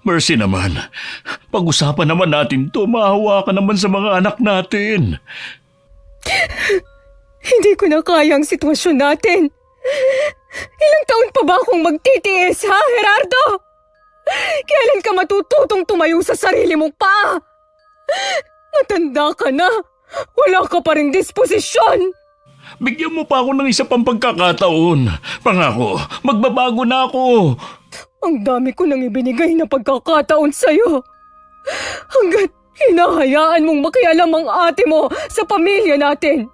Mercy naman, pag-usapan naman natin to. Maawa ka naman sa mga anak natin. Hindi ko na kaya ang sitwasyon natin. Ilang taon pa ba akong magtitiis, ha, Gerardo? Kailan ka matututong tumayo sa sarili mong paa? Matanda ka na. Wala ka pa rin disposisyon. Bigyan mo pa ako ng isa pang pagkakataon. Pangako, magbabago na ako. Ang dami ko nang ibinigay na pagkakataon sa'yo. Hanggat hinahayaan mong makialam ang ate mo sa pamilya natin,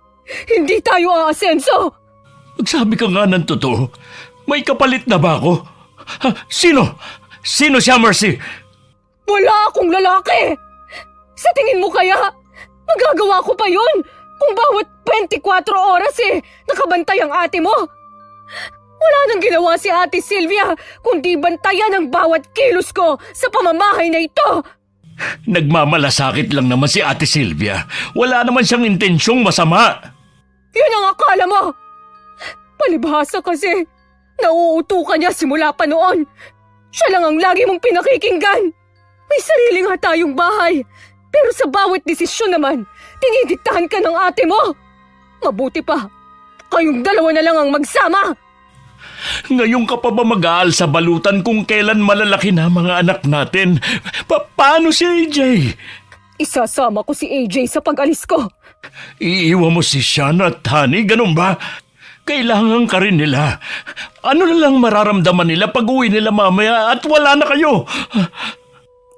hindi tayo aasenso. Magsabi ka nga ng totoo. May kapalit na ba ako? Ha, sino? Sino siya, Mercy? Wala akong lalaki. Sa tingin mo kaya, magagawa ko pa yun kung bawat 24 oras nakabantay ang ate mo? Wala nang ginawa si Ate Sylvia kundi bantayan ang bawat kilos ko sa pamamahay na ito. Nagmamalasakit lang naman si Ate Sylvia. Wala naman siyang intensyong masama. Yun ang akala mo. Palibhasa kasi, nauuto ka niya simula pa noon. Siya lang ang lagi mong pinakikinggan. May sarili nga tayong bahay. Pero sa bawat desisyon naman, tinidiktahan ka ng ate mo. Mabuti pa, kayong dalawa na lang ang magsama. Ngayon ka pa ba mag-aal sa balutan kung kailan malalaki na mga anak natin? Paano si AJ? Isasama ko si AJ sa pag-alis ko. Iiwan mo si Sean at Honey, ganun ba? Kailangan ka rin nila. Ano na lang mararamdaman nila pag uwi nila mamaya at wala na kayo?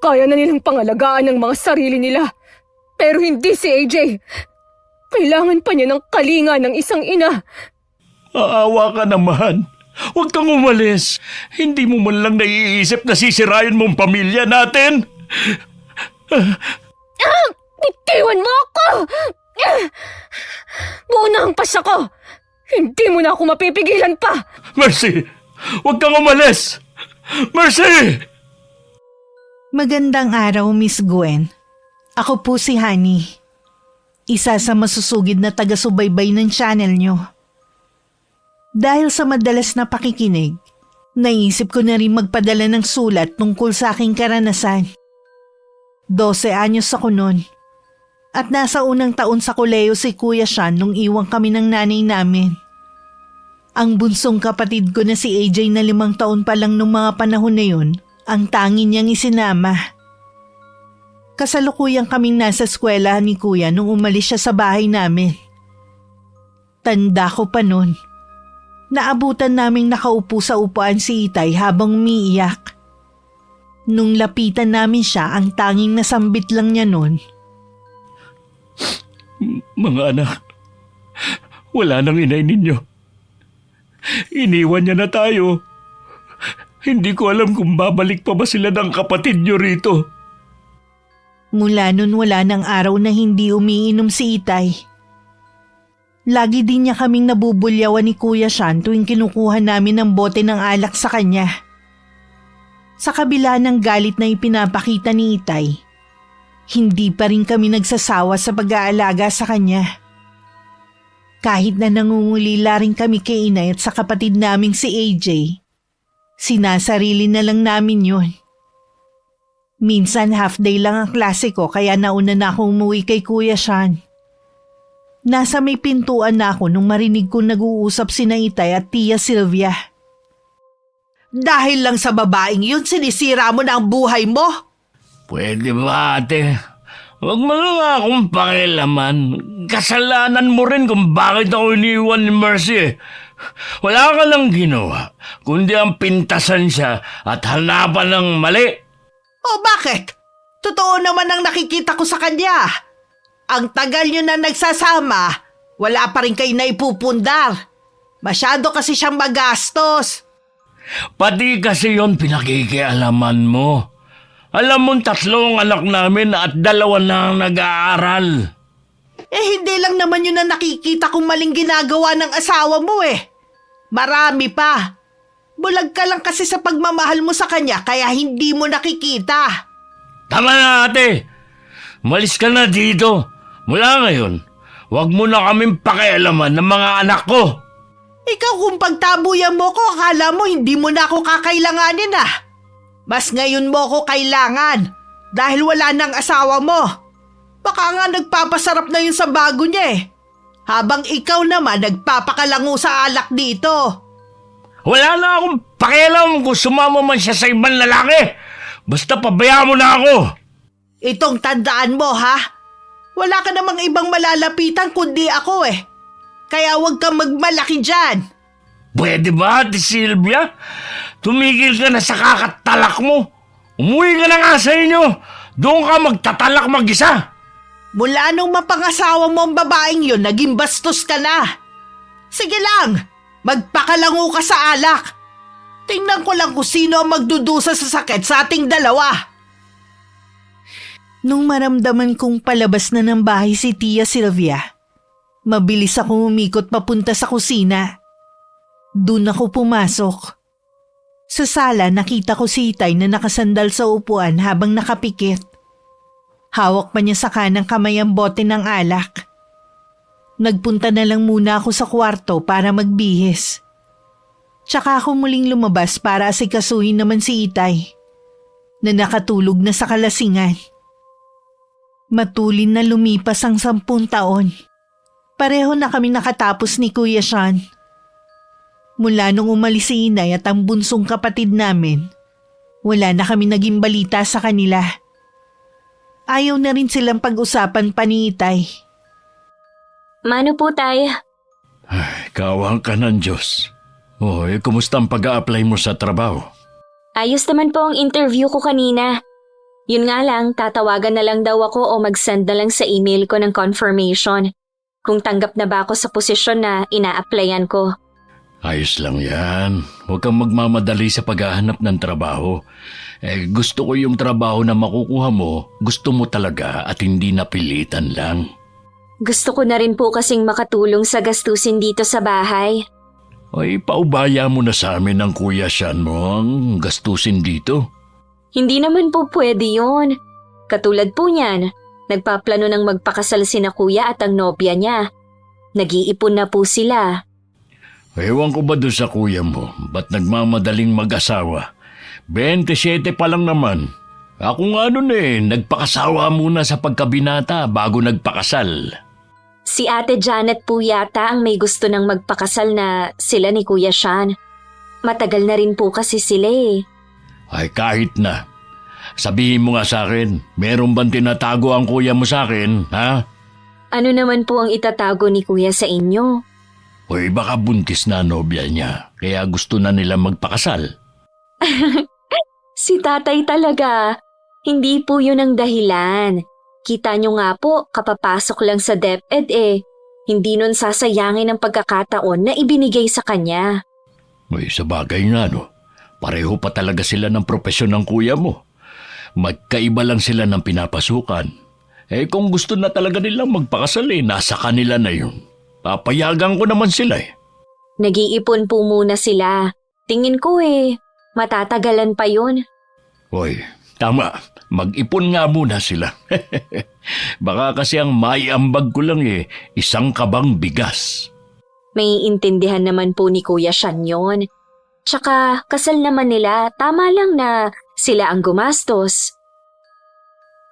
Kaya na nilang pangalagaan ang mga sarili nila. Pero hindi si AJ. Kailangan pa niya ng kalinga ng isang ina. Aawa ka naman. Huwag kang umalis. Hindi mo man lang naiisip na sisirayan mong pamilya natin. Bitiwan mo ako! Buo na ang pasya ko. Hindi mo na ako mapipigilan pa. Mercy! Huwag kang umalis! Mercy! Magandang araw, Miss Gwen. Ako po si Honey. Isa sa masusugid na taga-subaybay ng channel nyo. Dahil sa madalas na pakikinig, naisip ko na rin magpadala ng sulat tungkol sa aking karanasan. 12 anyos ako noon. At nasa unang taon sa koleyo si Kuya Sean nung iwang kami ng nanay namin. Ang bunsong kapatid ko na si AJ na 5 taon pa lang nung mga panahon na yun, ang tanging niyang isinama. Kasalukuyang kaming nasa eskwela ni Kuya nung umalis siya sa bahay namin. Tanda ko pa nun. Naabutan naming nakaupo sa upuan si Itay habang umiiyak. Nung lapitan namin siya, ang tanging nasambit lang niya nun. Mga anak, wala nang inay ninyo. Iniwan niya na tayo. Hindi ko alam kung babalik pa ba sila ng kapatid niyo rito. Mula nun wala nang araw na hindi umiinom si Itay. Lagi din niya kaming nabubulyawan ni Kuya Sean tuwing kinukuha namin ng bote ng alak sa kanya. Sa kabila ng galit na ipinapakita ni Itay, hindi pa rin kami nagsasawa sa pag-aalaga sa kanya. Kahit na nangungulila rin kami kay Inay at sa kapatid naming si AJ, sinasarili na lang namin yun. Minsan half day lang ang klase ko kaya nauna na akong umuwi kay Kuya Sean. Nasa may pintuan na ako nung marinig kong nag-uusap sina Itay at Tia Sylvia. Dahil lang sa babaeng yun, sinisira mo na ang buhay mo? Pwede ba, ate? Huwag mo nga akong pakialaman. Kasalanan mo rin kung bakit ako iniwan ni Mercy. Wala ka lang ginawa, kundi ang pintasan siya at hanapan ng mali. O bakit? Totoo naman ang nakikita ko sa kanya. Ang tagal nyo na nagsasama, wala pa rin kayo na ipupundar. Masyado kasi siyang magastos. Pati kasi yon pinakikialaman mo. Alam mong 3 anak namin at 2 na ang nag-aaral. Hindi lang naman yun na nakikita kong maling ginagawa ng asawa mo Marami pa. Bulag ka lang kasi sa pagmamahal mo sa kanya kaya hindi mo nakikita. Tama na, ate. Malis ka na dito. Mula ngayon, huwag mo na kaming pakialaman ng mga anak ko. Ikaw kung pagtabuyan mo ko, akala mo hindi mo na ako kakailanganin Mas ngayon mo ko kailangan dahil wala nang asawa mo. Baka nga nagpapasarap na yun sa bago niya eh. Habang ikaw naman nagpapakalango sa alak dito. Wala na akong pakialam kung sumama man siya sa ibang lalaki. Basta pabayaan mo na ako. Itong tandaan mo ha. Wala ka namang ibang malalapitan kundi ako eh. Kaya huwag kang magmalaki dyan. Pwede ba, Ate Sylvia? Tumigil ka na sa kakatalak mo. Umuwi ka na nga sa inyo. Doon ka magtatalak mag-isa. Mula nung mapangasawa mo ang babaeng yun, naging bastos ka na. Sige lang, magpakalango ka sa alak. Tingnan ko lang kung sino ang magdudusa sa sakit sa ating dalawa. Nung maramdaman kong palabas na ng bahay si Tia Sylvia, mabilis akong umikot papunta sa kusina. Doon ako pumasok. Sa sala nakita ko si Itay na nakasandal sa upuan habang nakapikit. Hawak pa niya sa kanang kamay ang bote ng alak. Nagpunta na lang muna ako sa kwarto para magbihis. Tsaka ako muling lumabas para asikasuhin naman si Itay na nakatulog na sa kalasingan. Matulin na lumipas ang 10 taon. Pareho na kami nakatapos ni Kuya Sean. Mula nung umalis si Inay at ang bunsong kapatid namin, wala na kami naging balita sa kanila. Ayaw na rin silang pag-usapan pa ni Itay. Mano po, Tay? Ay, kawang ka ng Diyos. Kumusta ang pag-a-apply mo sa trabaho? Ayos naman po ang interview ko kanina. Yun nga lang, tatawagan na lang daw ako o mag-send na lang sa email ko ng confirmation kung tanggap na ba ako sa posisyon na ina-applyan ko. Ayos lang yan. Huwag kang magmamadali sa paghahanap ng trabaho. Gusto ko yung trabaho na makukuha mo, gusto mo talaga at hindi napilitan lang. Gusto ko na rin po kasing makatulong sa gastusin dito sa bahay. Paubaya mo na sa amin ng Kuya Sean mo ang gastusin dito. Hindi naman po pwede yun. Katulad po niyan, nagpaplano ng magpakasal sina kuya at ang nobya niya. Nag-iipon na po sila. Ewan ko ba doon sa kuya mo, ba't nagmamadaling mag-asawa? 27 pa lang naman. Ako nga nagpakasawa muna sa pagkabinata bago nagpakasal. Si Ate Janet po yata ang may gusto ng magpakasal na sila ni Kuya Sean. Matagal na rin po kasi sila eh. Ay kahit na. Sabihin mo nga sa akin, meron bang tinatago ang kuya mo sa akin, ha? Ano naman po ang itatago ni Kuya sa inyo? Baka buntis na nobya niya, kaya gusto na nila magpakasal. Si tatay talaga. Hindi po yun ang dahilan. Kita nyo nga po, kapapasok lang sa DepEd hindi nun sasayangin ang pagkakataon na ibinigay sa kanya. Sa bagay nga pareho pa talaga sila ng propesyon ng kuya mo. Magkaiba lang sila ng pinapasukan. Kung gusto na talaga nilang magpakasal nasa kanila na yun. Papayagan ko naman sila Nag-iipon po muna sila. Tingin ko matatagalan pa yun. Tama. Mag-ipon nga muna sila. Baka kasi ang maiambag ko lang isang kabang bigas. May intindihan naman po ni Kuya Sean yun. Tsaka kasal naman nila, tama lang na sila ang gumastos.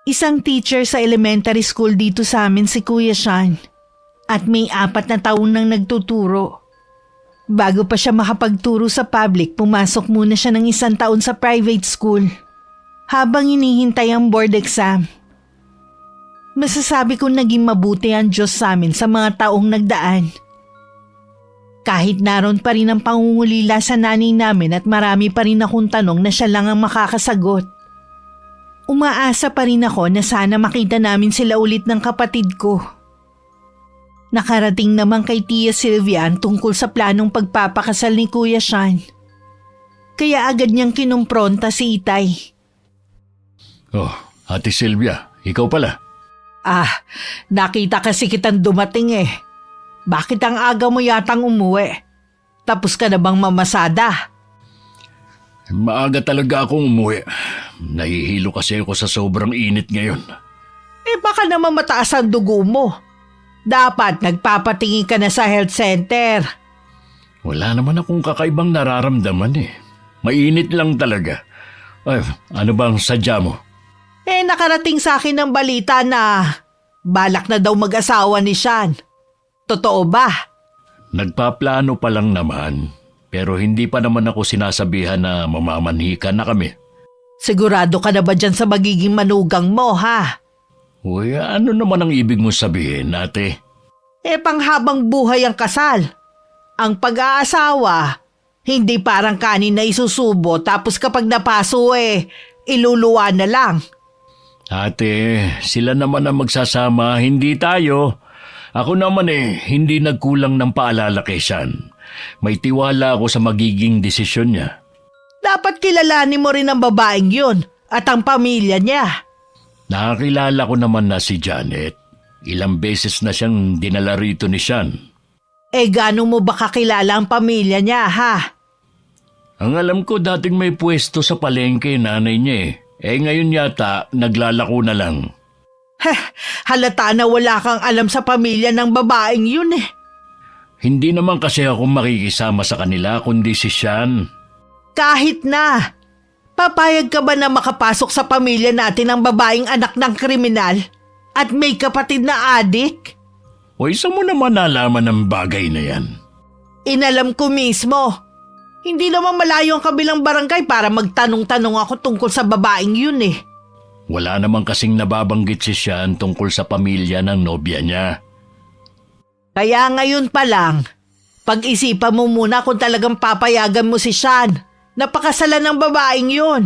Isang teacher sa elementary school dito sa amin si Kuya Sean. At may 4 na taon nang nagtuturo. Bago pa siya makapagturo sa public, pumasok muna siya ng 1 taon sa private school. Habang hinihintay ang board exam. Masasabi kong naging mabuti ang Diyos sa amin sa mga taong nagdaan. Kahit naroon pa rin ang pangungulila sa nanay namin at marami pa rin akong tanong na siya lang ang makakasagot. Umaasa pa rin ako na sana makita namin sila ulit ng kapatid ko. Nakarating naman kay Tia Sylvia ang tungkol sa planong pagpapakasal ni Kuya Sean. Kaya agad niyang kinumpronta si Itay. Ate Sylvia, ikaw pala. Nakita kasi kitang dumating Bakit ang aga mo yatang umuwi? Tapos ka na bang mamasada? Maaga talaga akong umuwi. Nahihilo kasi ako sa sobrang init ngayon. Baka naman mataas ang dugo mo. Dapat nagpapatingin ka na sa health center. Wala naman akong kakaibang nararamdaman Mainit lang talaga. Ay, ano bang sadya mo? Nakarating sa akin ng balita na balak na daw mag-asawa ni Sean. Totoo ba? Nagpaplano pa lang naman, pero hindi pa naman ako sinasabihan na mamamanhikan na kami. Sigurado ka na ba dyan sa magiging manugang mo, ha? Uy, ano naman ang ibig mo sabihin, ate? Panghabang buhay ang kasal. Ang pag-aasawa, hindi parang kanin na isusubo tapos kapag napaso iluluwa na lang. Ate, sila naman ang magsasama, hindi tayo. Ako naman hindi nagkulang ng paalala kay Sean. May tiwala ako sa magiging desisyon niya. Dapat kilalanin mo rin ang babaeng yun at ang pamilya niya. Nakakilala ko naman na si Janet. Ilang beses na siyang dinala rito ni Sean. Gaano mo ba kakilala ang pamilya niya, ha? Ang alam ko dating may pwesto sa palengke nanay niya ngayon yata naglalako na lang. Halata na wala kang alam sa pamilya ng babaeng yun Hindi naman kasi ako makikisama sa kanila kundi si Sean. Kahit na. Papayag ka ba na makapasok sa pamilya natin ang babaeng anak ng kriminal at may kapatid na adik? O isa mo naman nalaman ng bagay na yan. Inalam ko mismo. Hindi naman malayo ang kabilang barangay para magtanong-tanong ako tungkol sa babaeng yun Wala naman kasing nababanggit si Sean tungkol sa pamilya ng nobya niya. Kaya ngayon pa lang, pag-isipan mo muna kung talagang papayagan mo si Sean. Napakasalan ng babaeng yun.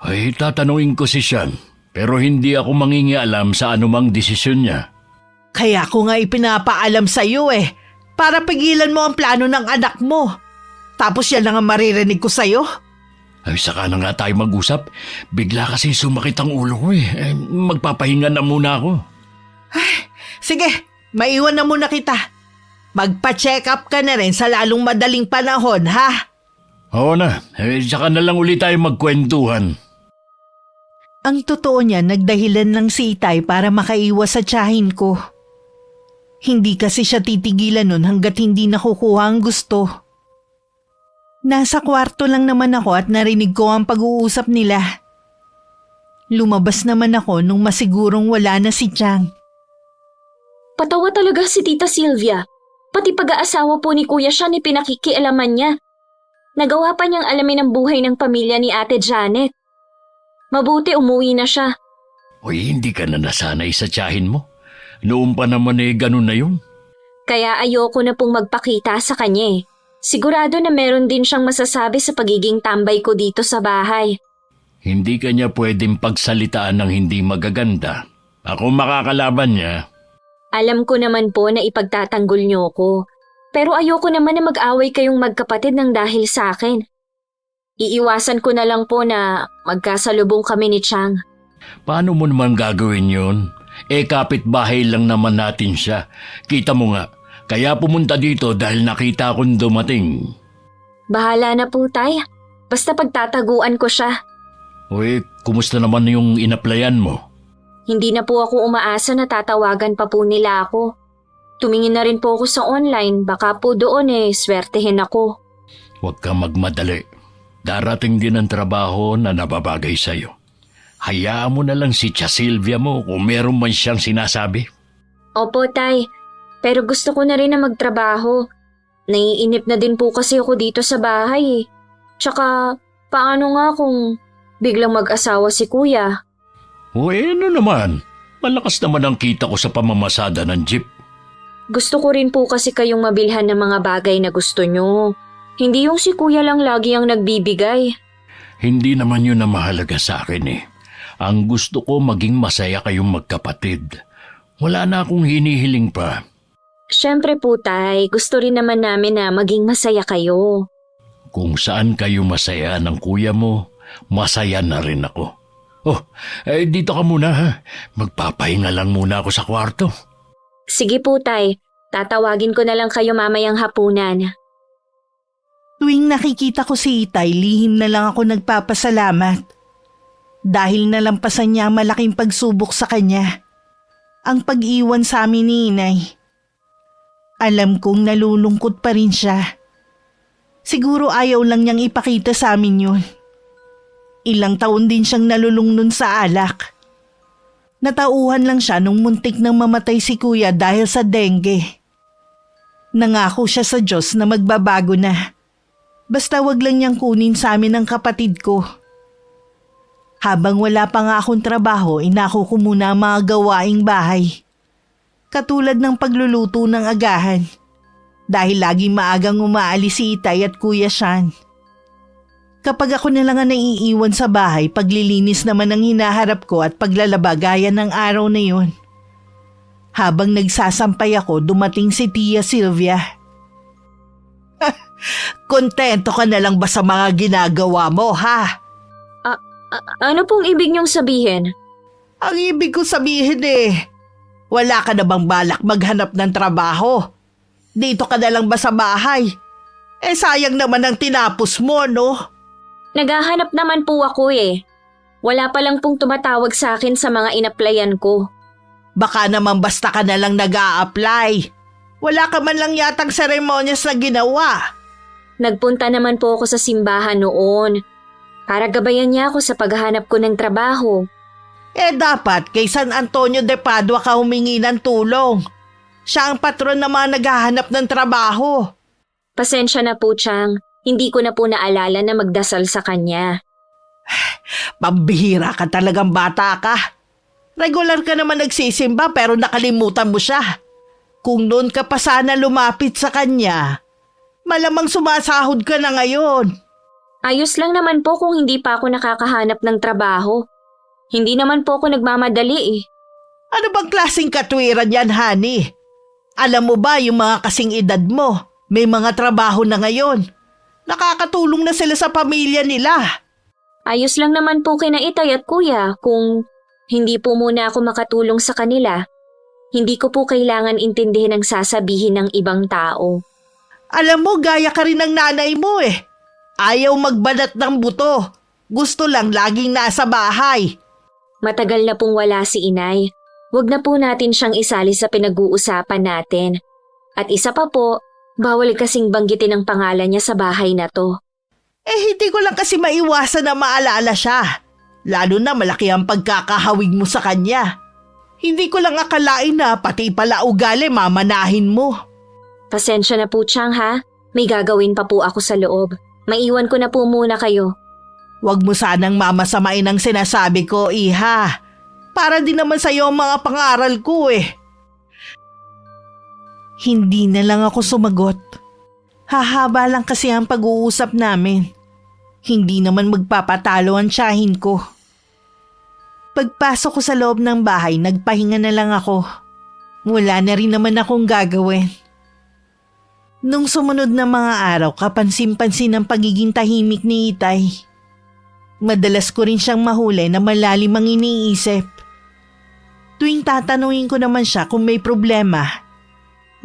Ay, tatanungin ko si Sean, pero hindi ako mangingialam sa anumang desisyon niya. Kaya ko nga ipinapaalam sa iyo para pigilan mo ang plano ng anak mo. Tapos yan lang ang maririnig ko sa iyo. Ay, saka na nga tayo mag-usap. Bigla kasi sumakit ang ulo ko magpapahinga na muna ako. Sige, maiwan na muna kita. Magpa-check up ka na rin sa lalong madaling panahon, ha? Oo na, saka na lang ulit tayo magkwentuhan. Ang totoo niya, nagdahilan lang si Itay para makaiwas sa tiyahin ko. Hindi kasi siya titigilan nun hanggat hindi nakukuha ang gusto. Nasa kwarto lang naman ako at narinig ko ang pag-uusap nila. Lumabas naman ako nung masigurong wala na si Chang. Patawa talaga si Tita Sylvia. Pati pag-aasawa po ni Kuya Sean pinakikialaman niya. Nagawa pa niyang alamin ang buhay ng pamilya ni Ate Janet. Mabuti umuwi na siya. Uy, hindi ka na nasanay sa tiyahin mo. Noon pa naman ganun na yun. Kaya ayoko na pong magpakita sa kanya Sigurado na meron din siyang masasabi sa pagiging tambay ko dito sa bahay. Hindi ka niya pwedeng pagsalitaan ng hindi magaganda. Ako makakalaban niya. Alam ko naman po na ipagtatanggol niyo ko. Pero ayoko naman na mag-away kayong magkapatid ng dahil sa akin. Iiwasan ko na lang po na magkasalubong kami ni Chang. Paano mo naman gagawin yun? Kapitbahay lang naman natin siya. Kita mo nga, kaya pumunta dito dahil nakita akong dumating. Bahala na po, Tay. Basta pagtataguan ko siya. Uy, kumusta naman yung inaplayan mo? Hindi na po ako umaasa na tatawagan pa po nila ako. Tumingin na rin po ako sa online, baka po doon swertehin ako. Huwag kang magmadali. Darating din ang trabaho na nababagay sa'yo. Hayaan mo na lang si Tia Sylvia mo kung meron man siyang sinasabi. Opo, Tay. Pero gusto ko na rin na magtrabaho. Naiinip na din po kasi ako dito sa bahay Tsaka, paano nga kung biglang mag-asawa si Kuya? Ano naman? Malakas naman ang kita ko sa pamamasada ng jeep. Gusto ko rin po kasi kayong mabilhan ng mga bagay na gusto nyo. Hindi yung si Kuya lang lagi ang nagbibigay. Hindi naman yun ang mahalaga sa akin Ang gusto ko maging masaya kayong magkapatid. Wala na akong hinihiling pa. Siyempre po, Tay. Gusto rin naman namin na maging masaya kayo. Kung saan kayo masaya ng kuya mo, masaya na rin ako. Dito ka muna ha. Magpapahinga lang muna ako sa kwarto. Sige po, Tay. Tatawagin ko na lang kayo mamayang hapunan. Tuwing nakikita ko si Itay, lihim na lang ako nagpapasalamat. Dahil nalampasan niya ang malaking pagsubok sa kanya. Ang pag-iwan sa amin ni Inay. Alam kong nalulungkot pa rin siya. Siguro ayaw lang niyang ipakita sa amin yun. Ilang taon din siyang nalulung nun sa alak. Natauhan lang siya nung muntik nang mamatay si kuya dahil sa dengue. Nangako siya sa Diyos na magbabago na. Basta wag lang niyang kunin sa amin ang kapatid ko. Habang wala pa nga akong trabaho, inako ko muna ang mga gawaing bahay. Katulad ng pagluluto ng agahan. Dahil laging maagang umaalis si Itay at Kuya Sean. Kapag ako na lang ang naiiwan sa bahay, paglilinis naman ang hinaharap ko at paglalaba gaya ng araw na yun. Habang nagsasampay ako, dumating si Tia Sylvia. Kontento ka na lang ba sa mga ginagawa mo, ha? Ano pong ibig niyong sabihin? Ang ibig ko sabihin wala ka na bang balak maghanap ng trabaho? Dito ka na lang ba sa bahay? Sayang naman ang tinapos mo, no? Naghahanap naman po ako Wala pa lang pong tumatawag sa akin sa mga inaplayan ko. Baka naman basta ka na lang nag-a-apply. Wala ka man lang yatang seremonyas na ginawa. Nagpunta naman po ako sa simbahan noon. Para gabayan niya ako sa paghahanap ko ng trabaho. Dapat kay San Antonio de Padua ka humingi ng tulong. Siya ang patron na mga naghahanap ng trabaho. Pasensya na po, Chang. Hindi ko na po naalala na magdasal sa kanya. Pambihira ka talagang bata ka. Regular ka naman nagsisimba pero nakalimutan mo siya. Kung noon ka pa sana lumapit sa kanya, malamang sumasahod ka na ngayon. Ayos lang naman po kung hindi pa ako nakakahanap ng trabaho. Hindi naman po ako nagmamadali Ano bang klaseng katwiran yan, honey? Alam mo ba yung mga kasing edad mo, may mga trabaho na ngayon. Nakakatulong na sila sa pamilya nila. Ayos lang naman po kina Itay at Kuya kung hindi po muna ako makatulong sa kanila. Hindi ko po kailangan intindihin ang sasabihin ng ibang tao. Alam mo, gaya ka rin ng nanay mo Ayaw magbanat ng buto. Gusto lang laging nasa bahay. Matagal na pong wala si Inay. Huwag na po natin siyang isali sa pinag-uusapan natin. At isa pa po, bawal kasing banggitin ang pangalan niya sa bahay na to. Hindi ko lang kasi maiwasan na maalala siya. Lalo na malaki ang pagkakahawig mo sa kanya. Hindi ko lang akalain na pati pala ugali mamanahin mo. Pasensya na po, Chang, ha? May gagawin pa po ako sa loob. Maiwan ko na po muna kayo. Huwag mo sanang mamasamain ang sinasabi ko, iha. Para din naman sa'yo ang mga pangaral ko Hindi na lang ako sumagot. Hahaba lang kasi ang pag-uusap namin. Hindi naman magpapatalo ang tiyahin ko. Pagpasok ko sa loob ng bahay, nagpahinga na lang ako. Wala na rin naman akong gagawin. Nung sumunod na mga araw, kapansin-pansin ang pagiging tahimik ni Itay. Madalas ko rin siyang mahuli na malalim ang iniisip. Tuwing tatanungin ko naman siya kung may problema,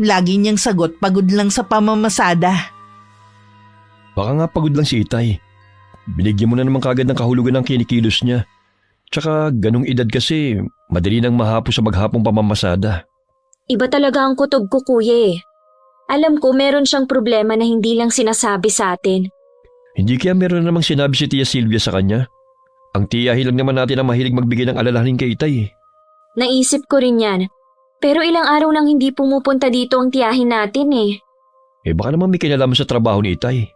lagi niyang sagot pagod lang sa pamamasada. Baka nga pagod lang si Itay. Binigyan mo na naman kagad ng kahulugan ng kinikilos niya. Tsaka ganong edad kasi, madali nang mahapos sa maghapong pamamasada. Iba talaga ang kutob ko, Kuya Alam ko meron siyang problema na hindi lang sinasabi sa atin. Hindi kaya meron namang sinabi si Tia Sylvia sa kanya? Ang tiyahin lang naman natin ang mahilig magbigay ng alalahanin kay Itay Naisip ko rin yan. Pero ilang araw nang hindi pumupunta dito ang tiyahin natin baka naman may kinalaman sa trabaho ni Itay.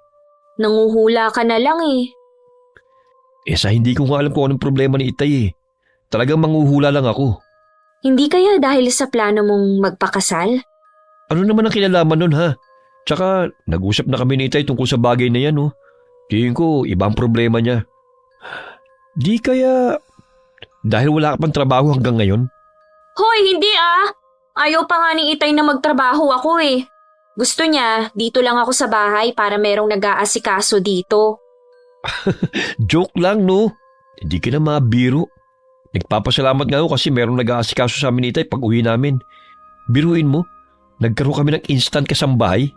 Nanguhula ka na lang Sa hindi ko nga alam kung anong problema ni Itay Talagang manguhula lang ako. Hindi kaya dahil sa plano mong magpakasal? Ano naman ang kinalaman nun ha? Tsaka nag-usap na kami ni Itay tungkol sa bagay na yan Tingin ko ibang problema niya. Di kaya dahil wala ka pang trabaho hanggang ngayon? Hoy, hindi Ayaw pa nga ni Itay na magtrabaho ako Gusto niya, dito lang ako sa bahay para merong nag-aasikaso dito. Joke lang no? Hindi ka na mabiro. Nagpapasalamat nga ako kasi merong nag-aasikaso sa amin ni Itay pag uwi namin. Biruin mo, nagkaroon kami ng instant kasambahay.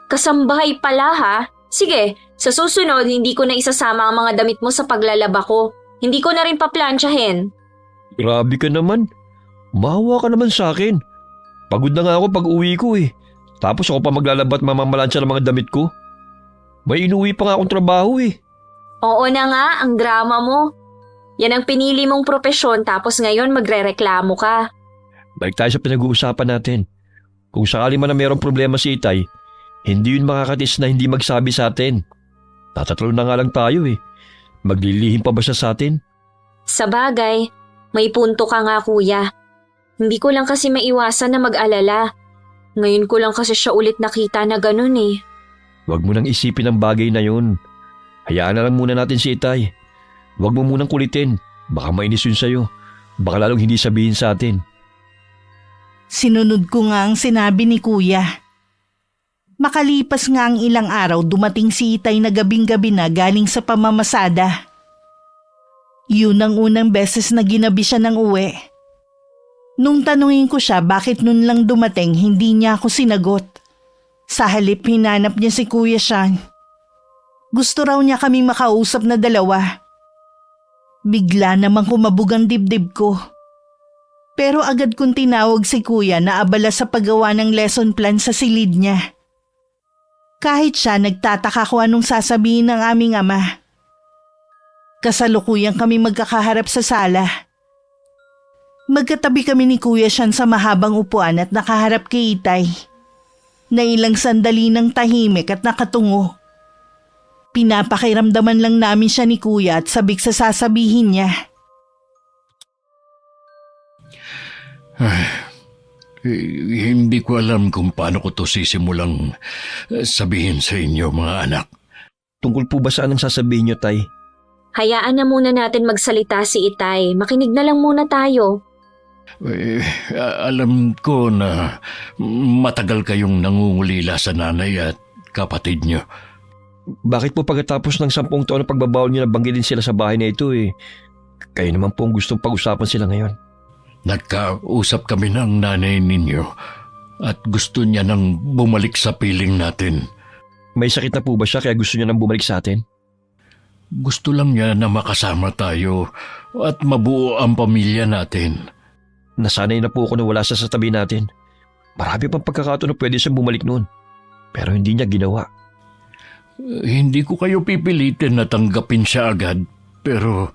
Kasambahay pala ha? Sige, sa susunod hindi ko na isasama ang mga damit mo sa paglalaba ko. Hindi ko na rin paplansyahin. Grabe ka naman. Maawa ka naman sa akin. Pagod na nga ako pag uwi ko Tapos ako pa maglalaba at mamamalansya ng mga damit ko. May inuwi pa nga akong trabaho Oo na nga, ang drama mo. Yan ang pinili mong propesyon tapos ngayon magrereklamo ka. Balik tayo sa pinag-uusapan natin. Kung sakali man na mayroong problema si Itay, hindi yun makakatis na hindi magsabi sa atin. Tatatlo na nga lang tayo eh. Maglilihim pa ba siya sa atin? Sa bagay, may punto ka nga kuya. Hindi ko lang kasi maiwasan na mag-alala. Ngayon ko lang kasi siya ulit nakita na ganun eh. Huwag mo nang isipin ang bagay na yun. Hayaan na lang muna natin si Itay. Huwag mo munang kulitin. Baka mainis yun sa'yo. Baka lalong hindi sabihin sa atin. Sinunod ko nga ang sinabi ni Kuya. Makalipas nga ang ilang araw, dumating si Itay na gabing-gabi na galing sa pamamasada. Yun ang unang beses na ginabi siya ng uwi. Nung tanungin ko siya bakit nun lang dumating, hindi niya ako sinagot. Sa halip hinanap niya si Kuya Sean. Gusto raw niya kaming makausap na dalawa. Bigla namang kumabog ang dibdib ko. Pero agad kong tinawag si Kuya na abala sa paggawa ng lesson plan sa silid niya. Kahit siya, nagtataka kung anong sasabihin ng aming ama. Kasalukuyang kami magkakaharap sa sala. Magkatabi kami ni Kuya Sean sa mahabang upuan at nakaharap kay Itay. Na ilang sandali ng tahimik at nakatungo. Pinapakiramdaman lang namin siya ni Kuya at sabik sa sasabihin niya. Hindi ko alam kung paano ko to sisimulang sabihin sa inyo, mga anak. Tungkol po ba saan ang sasabihin niyo, Tay? Hayaan na muna natin magsalita si Itay. Makinig na lang muna tayo. Alam ko na matagal kayong nangungulila sa nanay at kapatid niyo. Bakit po pagkatapos ng 10 taon na pagbabawal niyo nabanggitin sila sa bahay na ito eh? Kayo naman po ang gustong pag-usapan sila ngayon. Nagkausap kami ng nanay ninyo at gusto niya nang bumalik sa piling natin. May sakit na po ba siya kaya gusto niya nang bumalik sa atin? Gusto lang niya na makasama tayo at mabuo ang pamilya natin. Nasanay na po ako na wala siya sa tabi natin. Marami pang pagkakataon na pwede siyang bumalik noon. Pero hindi niya ginawa. Hindi ko kayo pipilitin na tanggapin siya agad, pero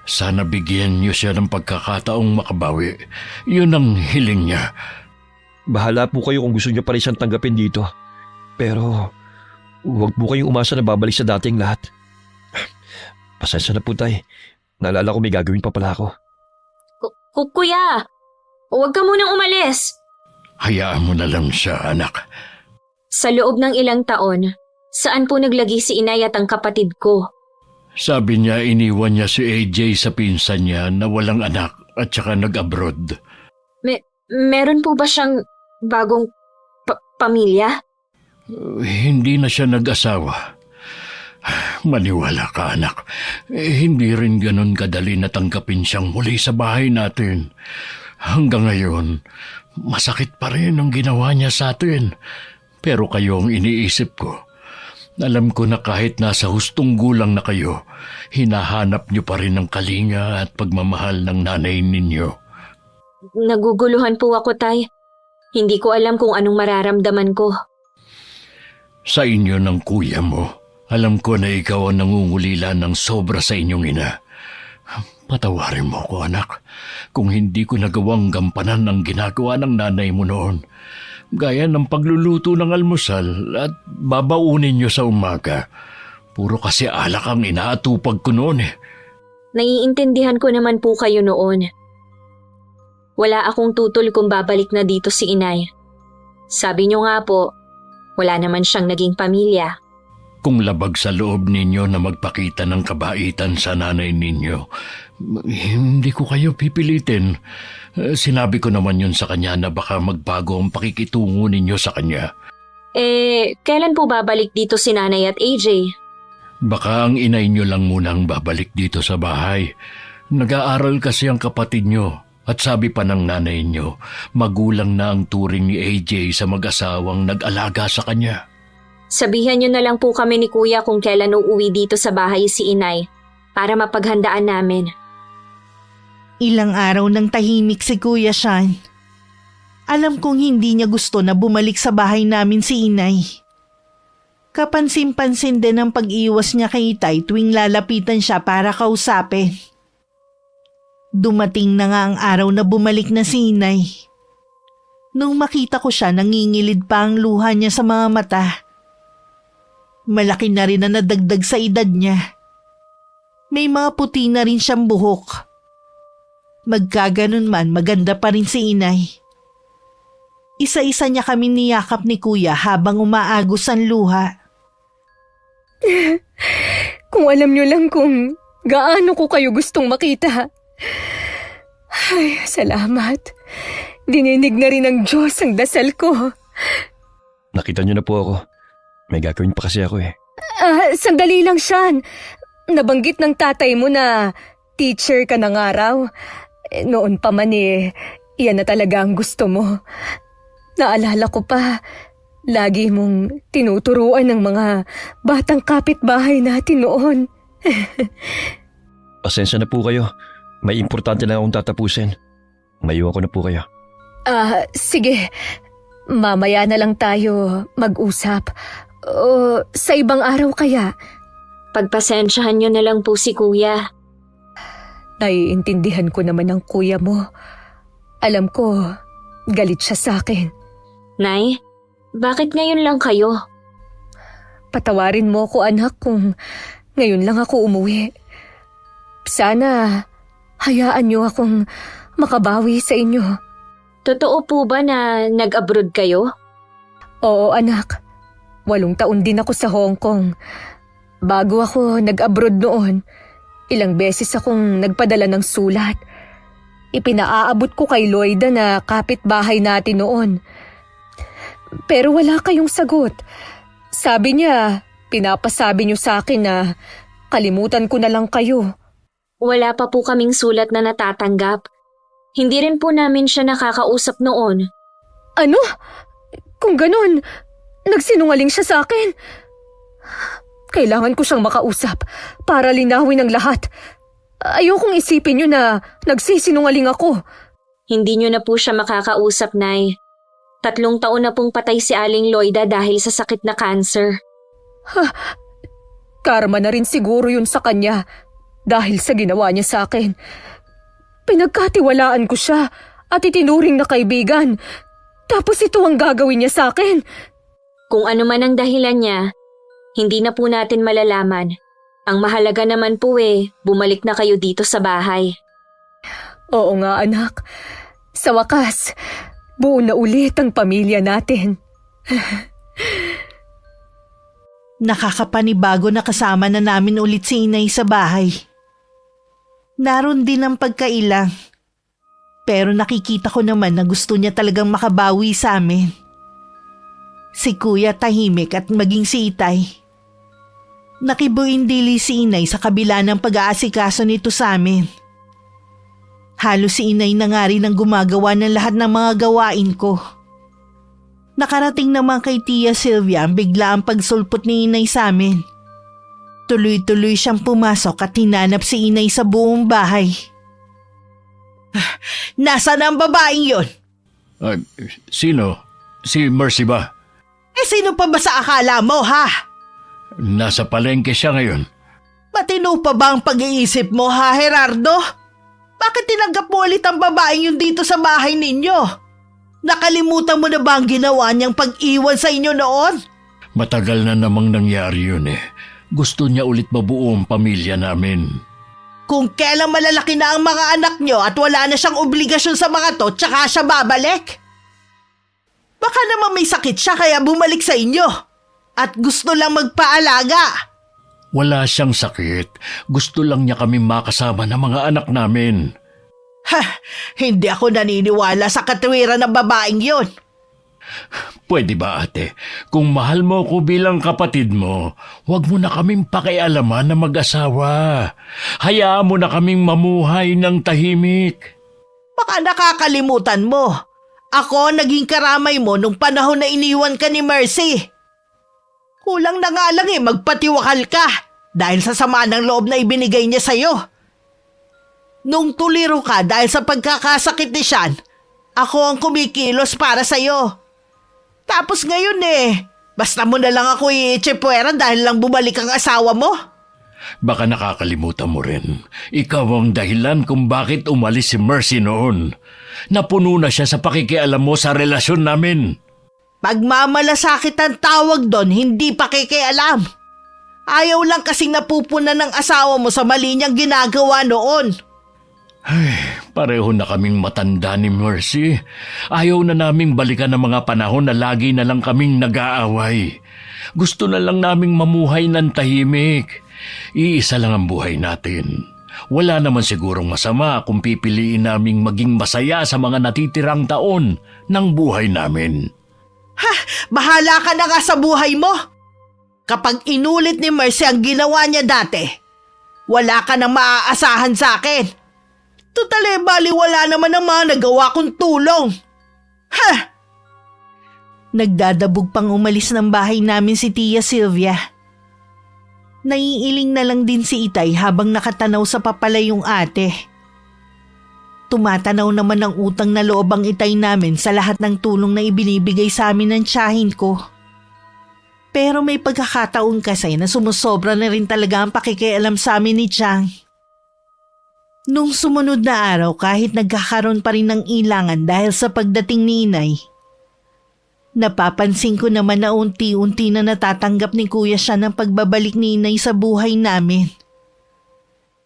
sana bigyan niyo siya ng pagkakataong makabawi. Yun ang hiling niya. Bahala po kayo kung gusto niyo pa rin siyang tanggapin dito. Pero huwag po kayong umasa na babalik sa dating lahat. Pasensya na po, Tay. Naalala ko may gagawin pa pala ako. Kuya, huwag ka munang umalis. Hayaan mo na lang siya, anak. Sa loob ng ilang taon, saan po naglagi si inay at ang kapatid ko? Sabi niya iniwan niya si AJ sa pinsan niya na walang anak at saka nag-abroad. Meron po ba siyang bagong pamilya? Hindi na siya nag-asawa. Maniwala ka, anak. Hindi rin ganun kadali na tanggapin siyang muli sa bahay natin. Hanggang ngayon, masakit pa rin ang ginawa niya sa atin. Pero kayo ang iniisip ko. Alam ko na kahit nasa hustong gulang na kayo, hinahanap niyo pa rin ang kalinga at pagmamahal ng nanay ninyo. Naguguluhan po ako, Tay. Hindi ko alam kung anong mararamdaman ko. Sa inyo ng kuya mo, alam ko na ikaw ang nangungulila ng sobra sa inyong ina. Patawarin mo ko, anak, kung hindi ko nagawang gampanan ang ginagawa ng nanay mo noon. Gaya ng pagluluto ng almusal at babaunin niyo sa umaga. Puro kasi alak ang inaatupag ko noon eh. Naiintindihan ko naman po kayo noon. Wala akong tutol kung babalik na dito si inay. Sabi niyo nga po, wala naman siyang naging pamilya. Kung labag sa loob ninyo na magpakita ng kabaitan sa nanay ninyo, hindi ko kayo pipilitin. Sinabi ko naman yun sa kanya na baka magbago ang pakikitungo ninyo sa kanya. Kailan po babalik dito si nanay at AJ? Baka ang inay nyo lang muna ang babalik dito sa bahay. Nag-aaral kasi ang kapatid nyo. At sabi pa ng nanay nyo, magulang na ang turing ni AJ sa mag-asawang nag-alaga sa kanya. Sabihan niyo na lang po kami ni Kuya kung kailan uuwi dito sa bahay si inay para mapaghandaan namin. Ilang araw nang tahimik si Kuya Sean. Alam kong hindi niya gusto na bumalik sa bahay namin si inay. Kapansin-pansin din ang pag-iwas niya kay Itay tuwing lalapitan siya para kausapin. Dumating na nga ang araw na bumalik na si Inay. Nung makita ko siya, nangingilid pa ang luha niya sa mga mata. Malaki na rin na nadagdag sa edad niya. May mga puti na rin siyang buhok. Magkaganon man, maganda pa rin si Inay. Isa-isa niya kami niyakap ni Kuya habang umaagos ang luha. Kung alam niyo lang kung gaano ko kayo gustong makita. Ay, salamat. Dininig na rin ng Diyos ang dasal ko. Nakita niyo na po ako. May gagawin pa kasi ako eh. Sandali lang, Sean. Nabanggit ng tatay mo na teacher ka ng araw. Noon pa man iyan na talaga ang gusto mo. Naalala ko pa, lagi mong tinuturuan ng mga batang kapitbahay natin noon. Pasensya na po kayo. May importante lang akong tatapusin. Maiwan ko na po kayo. Sige. Mamaya na lang tayo mag-usap. O sa ibang araw kaya? Pagpasensyahan niyo na lang po si Kuya. Naiintindihan ko naman ang kuya mo. Alam ko, galit siya sa akin. Nay, bakit ngayon lang kayo? Patawarin mo ko, anak, kung ngayon lang ako umuwi. Sana hayaan niyo akong makabawi sa inyo. Totoo po ba na nag-abroad kayo? Oo, anak. 8 taon din ako sa Hong Kong. Bago ako nag-abroad noon, ilang beses akong nagpadala ng sulat. Ipinaaabot ko kay Loida na kapitbahay natin noon. Pero wala kayong sagot. Sabi niya, pinapasabi niyo sa akin na kalimutan ko na lang kayo. Wala pa po kaming sulat na natatanggap. Hindi rin po namin siya nakakausap noon. Ano? Kung ganun, nagsinungaling siya sa akin. Kailangan ko siyang makausap para linawin ang lahat. Ayokong isipin niyo na nagsisinungaling ako. Hindi niyo na po siya makakausap, Nay. 3 taon na pong patay si Aling Loida dahil sa sakit na cancer. Karma na rin siguro yun sa kanya dahil sa ginawa niya sa akin. Pinagkatiwalaan ko siya at itinuring na kaibigan. Tapos ito ang gagawin niya sa akin. Kung ano man ang dahilan niya, hindi na po natin malalaman. Ang mahalaga naman po bumalik na kayo dito sa bahay. Oo nga, anak. Sa wakas, buo na ulit ang pamilya natin. Nakakapanibago na kasama na namin ulit si Inay sa bahay. Naroon din ang pagkailang. Pero nakikita ko naman na gusto niya talagang makabawi sa amin. Si Kuya tahimik at maging si Itay. Nakibuindili si Inay sa kabila ng pag-aasikaso nito sa amin. Halos si Inay na nga rin ang gumagawa ng lahat ng mga gawain ko. Nakarating naman kay Tia Sylvia ang bigla ang pagsulpot ni Inay sa amin. Tuloy-tuloy siyang pumasok at hinanap si Inay sa buong bahay. Nasaan ang babaeng yon? Sino? Si Mercy ba? Sino pa ba sa akala mo, ha? Nasa palengke siya ngayon. Matino pa ba ang pag-iisip mo, ha, Gerardo? Bakit tinanggap mo ulit ang babaeng yun dito sa bahay ninyo? Nakalimutan mo na ba ang ginawa niyang pag-iwan sa inyo noon? Matagal na namang nangyari yun Gusto niya ulit mabuo ang pamilya namin. Kung kailang malalaki na ang mga anak niyo at wala na siyang obligasyon sa mga to, tsaka siya babalik. Baka naman may sakit siya kaya bumalik sa inyo. At gusto lang magpaalaga. Wala siyang sakit. Gusto lang niya kami makasama ng mga anak namin. Hindi ako naniniwala sa katwiran ng babaeng yon. Pwede ba, ate? Kung mahal mo ko bilang kapatid mo, huwag mo na kaming pakialaman na mag-asawa. Hayaan mo na kaming mamuhay ng tahimik. Baka nakakalimutan mo. Ako naging karamay mo nung panahon na iniwan ka ni Mercy. Kulang na nga lang magpatiwakal ka dahil sa sama ng loob na ibinigay niya sa'yo. Nung tuliro ka dahil sa pagkakasakit ni Sean, ako ang kumikilos para sa'yo. Tapos ngayon Basta mo na lang ako i-itsipwera dahil lang bumalik ang asawa mo. Baka nakakalimutan mo rin. Ikaw ang dahilan kung bakit umalis si Mercy noon. Napuno na siya sa pakikialam mo sa relasyon namin. Pagmamalasakit ang tawag doon, hindi pakikialam. Ayaw lang kasing napupunan ng asawa mo sa mali niyang ginagawa noon. Pareho na kaming matanda ni Mercy. Ayaw na naming balikan ang mga panahon na lagi na lang kaming nag-aaway. Gusto na lang naming mamuhay ng tahimik. Iisa lang ang buhay natin. Wala naman sigurong masama kung pipiliin naming maging masaya sa mga natitirang taon ng buhay namin. Bahala ka na nga sa buhay mo. Kapag inulit ni Mercy ang ginawa niya dati, wala ka nang maaasahan sa akin. Tutale, baliwala naman ang mga nagawa kong tulong. Nagdadabog pang umalis ng bahay namin si Tia Sylvia. Naiiling na lang din si Itay habang nakatanaw sa papalayong ate. Tumatanaw naman ang utang na loob ang Itay namin sa lahat ng tulong na ibinibigay sa amin ng tiyahin ko. Pero may pagkakataon kasi na sumusobra na rin talaga ang pakikialam sa amin ni Chang. Nung sumunod na araw, kahit nagkakaroon pa rin ng ilangan dahil sa pagdating ni Inay, napapansin ko naman na unti-unti na natatanggap ni Kuya siya ng pagbabalik ni Inay sa buhay namin.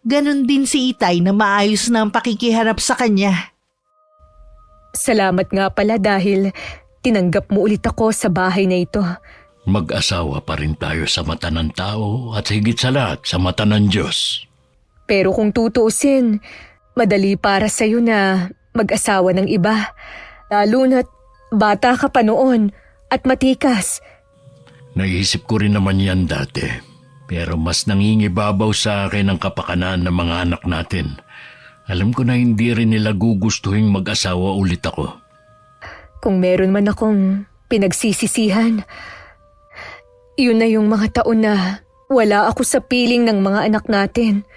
Ganon din si Itay na maayos na ang pakikiharap sa kanya. Salamat nga pala dahil tinanggap mo ulit ako sa bahay na ito. Mag-asawa pa rin tayo sa mata ng tao at higit sa lahat sa mata ng Diyos. Pero kung tutuusin, madali para sa'yo na mag-asawa ng iba. Lalo na't bata ka pa noon at matikas. Naisip ko rin naman yan dati. Pero mas nangingibabaw sa akin ang kapakanan ng mga anak natin. Alam ko na hindi rin nila gugustuhin mag-asawa ulit ako. Kung meron man akong pinagsisisihan, yun na yung mga taon na wala ako sa piling ng mga anak natin.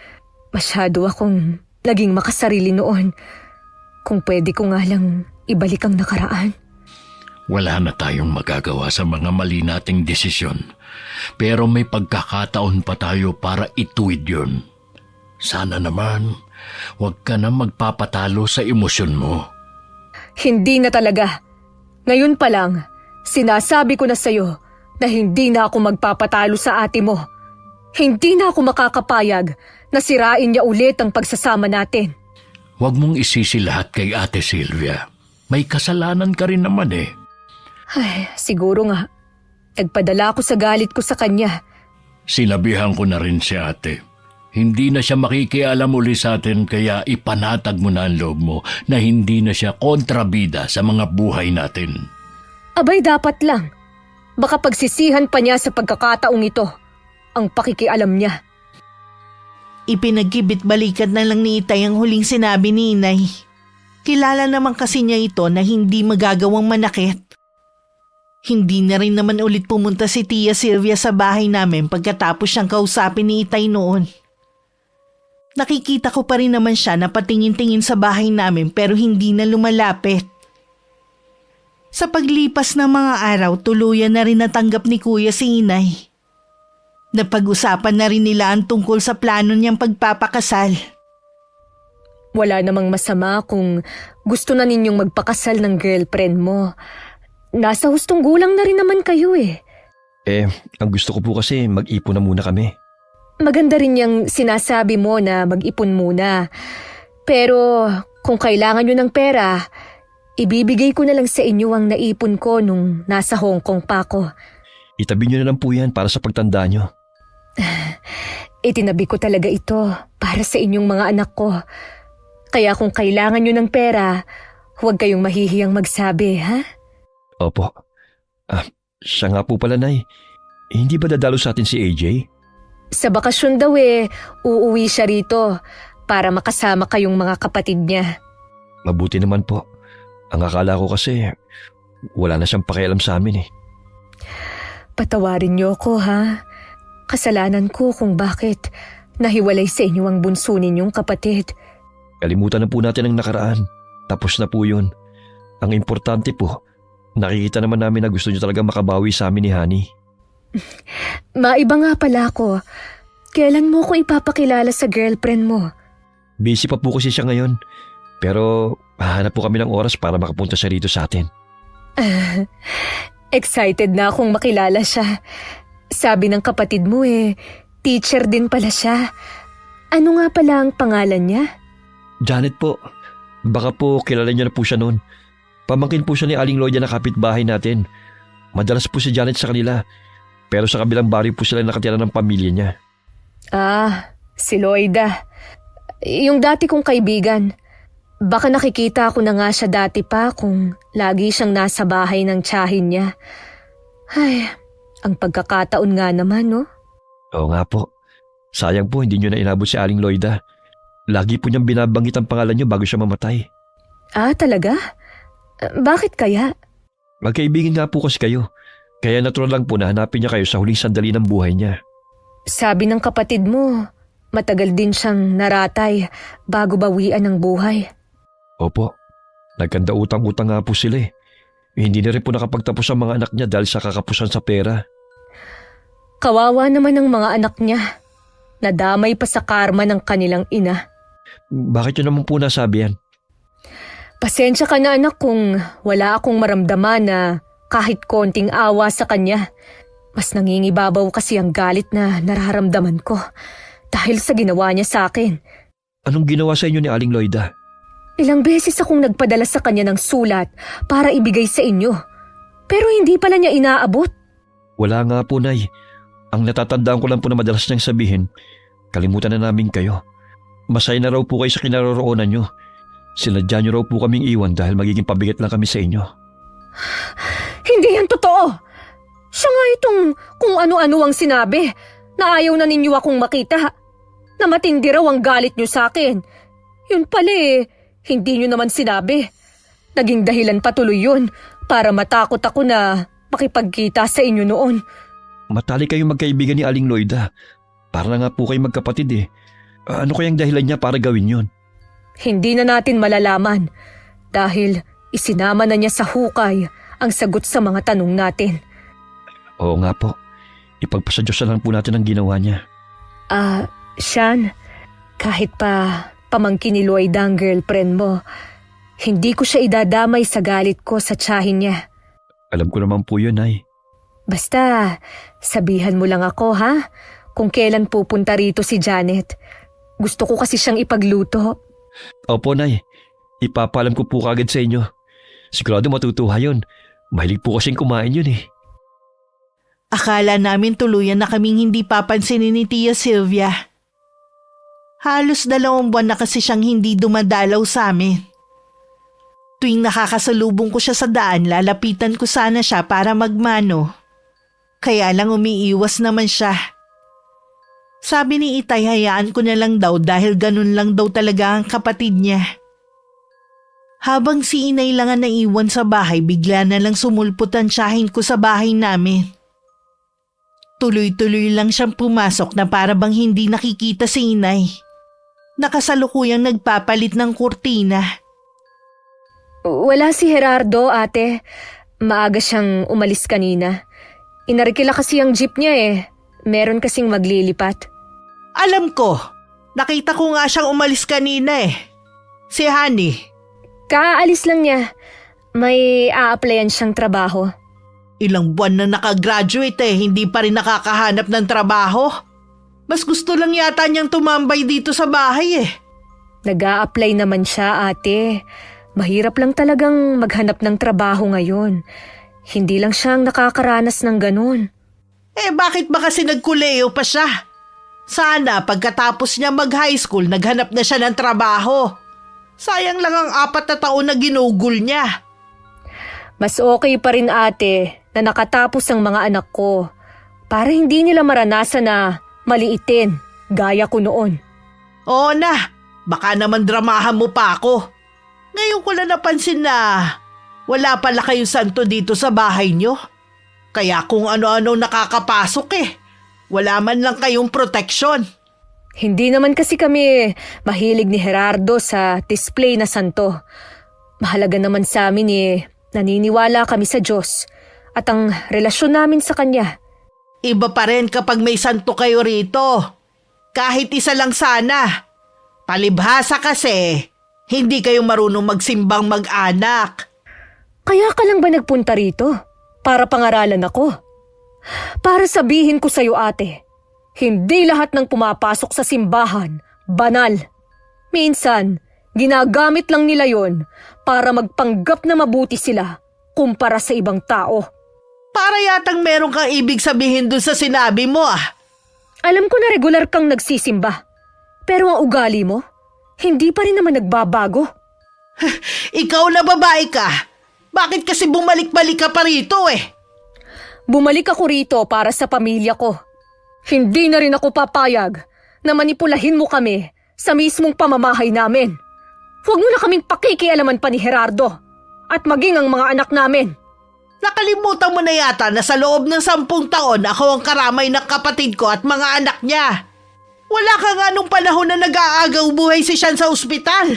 Masyado akong naging makasarili noon. Kung pwede ko nga lang ibalik ang nakaraan. Wala na tayong magagawa sa mga mali nating desisyon. Pero may pagkakataon pa tayo para ituwid yun. Sana naman, huwag ka na magpapatalo sa emosyon mo. Hindi na talaga. Ngayon pa lang, sinasabi ko na sa'yo na hindi na ako magpapatalo sa ate mo. Hindi na ako makakapayag na sirain niya ulit ang pagsasama natin. Huwag mong isisi lahat kay Ate Sylvia. May kasalanan ka rin naman eh. Ay, siguro nga. Nagpadala ako sa galit ko sa kanya. Sinabihan ko na rin si ate. Hindi na siya makikialam uli sa atin kaya ipanatag mo na ang loob mo na hindi na siya kontrabida sa mga buhay natin. Abay, dapat lang. Baka pagsisihan pa niya sa pagkakataong ito ang pakikialam niya. Ipinagkibit-balikat na lang ni Itay ang huling sinabi ni Inay. Kilala naman kasi niya ito na hindi magagawang manakit. Hindi na rin naman ulit pumunta si Tia Sylvia sa bahay namin pagkatapos siyang kausapin ni Itay noon. Nakikita ko pa rin naman siya na patingin-tingin sa bahay namin pero hindi na lumalapit. Sa paglipas ng mga araw, tuluyan na rin natanggap ni Kuya si Inay. Napag-usapan na rin nila ang tungkol sa plano niyang pagpapakasal. Wala namang masama kung gusto na ninyong magpakasal ng girlfriend mo. Nasa hustong gulang na rin naman kayo eh. Ang gusto ko po kasi mag-ipon na muna kami. Maganda rin yung sinasabi mo na mag-ipon muna. Pero kung kailangan nyo ng pera, ibibigay ko na lang sa inyo ang naipon ko nung nasa Hong Kong pa ako. Itabi nyo na lang po yan para sa pagtanda nyo. Itinabi ko talaga ito para sa inyong mga anak ko. Kaya kung kailangan nyo ng pera, huwag kayong mahihiyang magsabi, ha? Opo. Siya nga po pala, Nay. Hindi ba dadalo sa atin si AJ? Sa bakasyon daw uuwi siya rito para makasama kayong mga kapatid niya. Mabuti naman po. Ang akala ko kasi wala na siyang pakialam sa amin eh. Patawarin niyo ako, ha? Kasalanan ko kung bakit nahiwalay sa inyo ang bunso ninyong kapatid. Kalimutan na po natin ang nakaraan. Tapos na po yun. Ang importante po, Nakikita naman namin na gusto niyo talaga makabawi sa amin ni Honey. Maiba nga pala ako. Kailan mo ko ipapakilala sa girlfriend mo? Busy pa po kasi siya ngayon. Pero hahanap po kami ng oras para makapunta siya rito sa atin. Excited na akong makilala siya. Sabi ng kapatid mo teacher din pala siya. Ano nga pala ang pangalan niya? Janet po. Baka po kilala niyo na po siya noon. Pamangkin po siya ni Aling Lloyda na kapitbahay natin. Madalas po si Janet sa kanila. Pero sa kabilang baryo po sila nakatira ng pamilya niya. Si Lloyda. Yung dati kong kaibigan. Baka nakikita ko na nga siya dati pa kung lagi siyang nasa bahay ng tiyahin niya. Ay, ang pagkakataon nga naman, no? Oo nga po. Sayang po hindi niyo na inabot si Aling Lloyda. Lagi po niyang binabanggit ang pangalan niyo bago siya mamatay. Talaga? Bakit kaya? Magkaibigan nga po kasi kayo. Kaya natural lang po na hanapin niya kayo sa huling sandali ng buhay niya. Sabi ng kapatid mo, matagal din siyang naratay bago bawian ng buhay. Opo. Nagkanda utang-utang nga po sila eh. Hindi na rin po nakapagtapos ang mga anak niya dahil sa kakapusan sa pera. Kawawa naman ang mga anak niya. Nadamay pa sa karma ng kanilang ina. Bakit yun naman po nasabi yan? Pasensya ka na anak kung wala akong maramdaman na kahit konting awa sa kanya. Mas nangingibabaw kasi ang galit na nararamdaman ko dahil sa ginawa niya sa akin. Anong ginawa sa inyo ni Aling Lloyda? Ilang beses akong nagpadala sa kanya ng sulat para ibigay sa inyo. Pero hindi pala niya inaabot. Wala nga po, Nay. Ang natatandaan ko lang po na madalas niyang sabihin, kalimutan na namin kayo. Masaya na raw po kayo sa kinaroroonan niyo. Sinadya niyo raw po kaming iwan dahil magiging pabigat lang kami sa inyo. Hindi yan totoo. Siya nga itong kung ano-ano ang sinabi na ayaw na ninyo akong makita. Na matindi raw ang galit niyo sa akin. Yun pala hindi niyo naman sinabi. Naging dahilan patuloy yun para matakot ako na makipagkita sa inyo noon. Matali kayong magkaibigan ni Aling Lloyda. Para na nga po kayong magkapatid eh. Ano kayang dahilan niya para gawin yun? Hindi na natin malalaman dahil isinama na niya sa hukay ang sagot sa mga tanong natin. Oo nga po. Ipagpasadyosa lang po natin ang ginawa niya. Sean, kahit pa pamangkin ni Lloyda ang girlfriend mo, hindi ko siya idadamay sa galit ko sa tiyahin niya. Alam ko naman po yun, Nay. Basta, sabihan mo lang ako ha, kung kailan pupunta rito si Janet. Gusto ko kasi siyang ipagluto. Opo, Nay. Ipapalam ko po kagad sa inyo. Sigurado matutuwa yun. Mahilig po kasing kumain yun eh. Akala namin tuluyan na kaming hindi papansinin ni Tia Sylvia. Halos 2 buwan na kasi siyang hindi dumadalaw sa amin. Tuwing nakakasalubong ko siya sa daan, lalapitan ko sana siya para magmano. Kaya lang umiiwas naman siya. Sabi ni Itay, hayaan ko na lang daw dahil ganun lang daw talaga ang kapatid niya. Habang si Inay lang ang naiwan sa bahay, bigla na lang sumulpot ang tiyahin ko sa bahay namin. Tuloy-tuloy lang siyang pumasok na para bang hindi nakikita si Inay. Nakasalukuyang nagpapalit ng kurtina. Wala si Gerardo, ate. Maaga siyang umalis kanina. Inarkila kasi ang jeep niya Meron kasing maglilipat. Alam ko. Nakita ko nga siyang umalis kanina Si Honey. Kaalis lang niya. May a-applyan siyang trabaho. Ilang buwan na nakagraduate hindi pa rin nakakahanap ng trabaho. Mas gusto lang yata niyang tumambay dito sa bahay Nag-a-apply naman siya, ate. Mahirap lang talagang maghanap ng trabaho ngayon. Hindi lang siyang nakakaranas ng ganun. Bakit ba kasi nagkuleo pa siya? Sana pagkatapos niya mag-high school, naghanap na siya ng trabaho. Sayang lang ang 4 na taon na ginugol niya. Mas okay pa rin, ate, na nakatapos ang mga anak ko. Para hindi nila maranasan na maliitin, gaya ko noon. Oo na, baka naman dramahan mo pa ako. Ngayon ko na napansin na wala pala kayong santo dito sa bahay niyo. Kaya kung ano-ano nakakapasok wala man lang kayong proteksyon. Hindi naman kasi kami mahilig ni Gerardo sa display na santo. Mahalaga naman sa amin Naniniwala kami sa Diyos at ang relasyon namin sa Kanya. Iba pa rin kapag may santo kayo rito. Kahit isa lang sana. Palibhasa kasi, hindi kayo marunong magsimbang mag-anak. Kaya ka lang ba nagpunta rito? Para pangaralan ako? Para sabihin ko sa'yo, ate, hindi lahat ng pumapasok sa simbahan banal. Minsan, ginagamit lang nila yon para magpanggap na mabuti sila kumpara sa ibang tao. Para yatang meron kang ibig sabihin dun sa sinabi mo ah. Alam ko na regular kang nagsisimba. Pero ang ugali mo, hindi pa rin naman nagbabago. Ikaw na babae ka. Bakit kasi bumalik-balik ka pa rito eh? Bumalik ako rito para sa pamilya ko. Hindi na rin ako papayag na manipulahin mo kami sa mismong pamamahay namin. Huwag mo na kaming pakikialaman pa ni Gerardo at maging ang mga anak namin. Nakalimutan mo na yata na sa loob ng 10 taon ako ang karamay ng kapatid ko at mga anak niya. Wala ka nga nung panahon na nag-aagaw buhay si Sean sa ospital.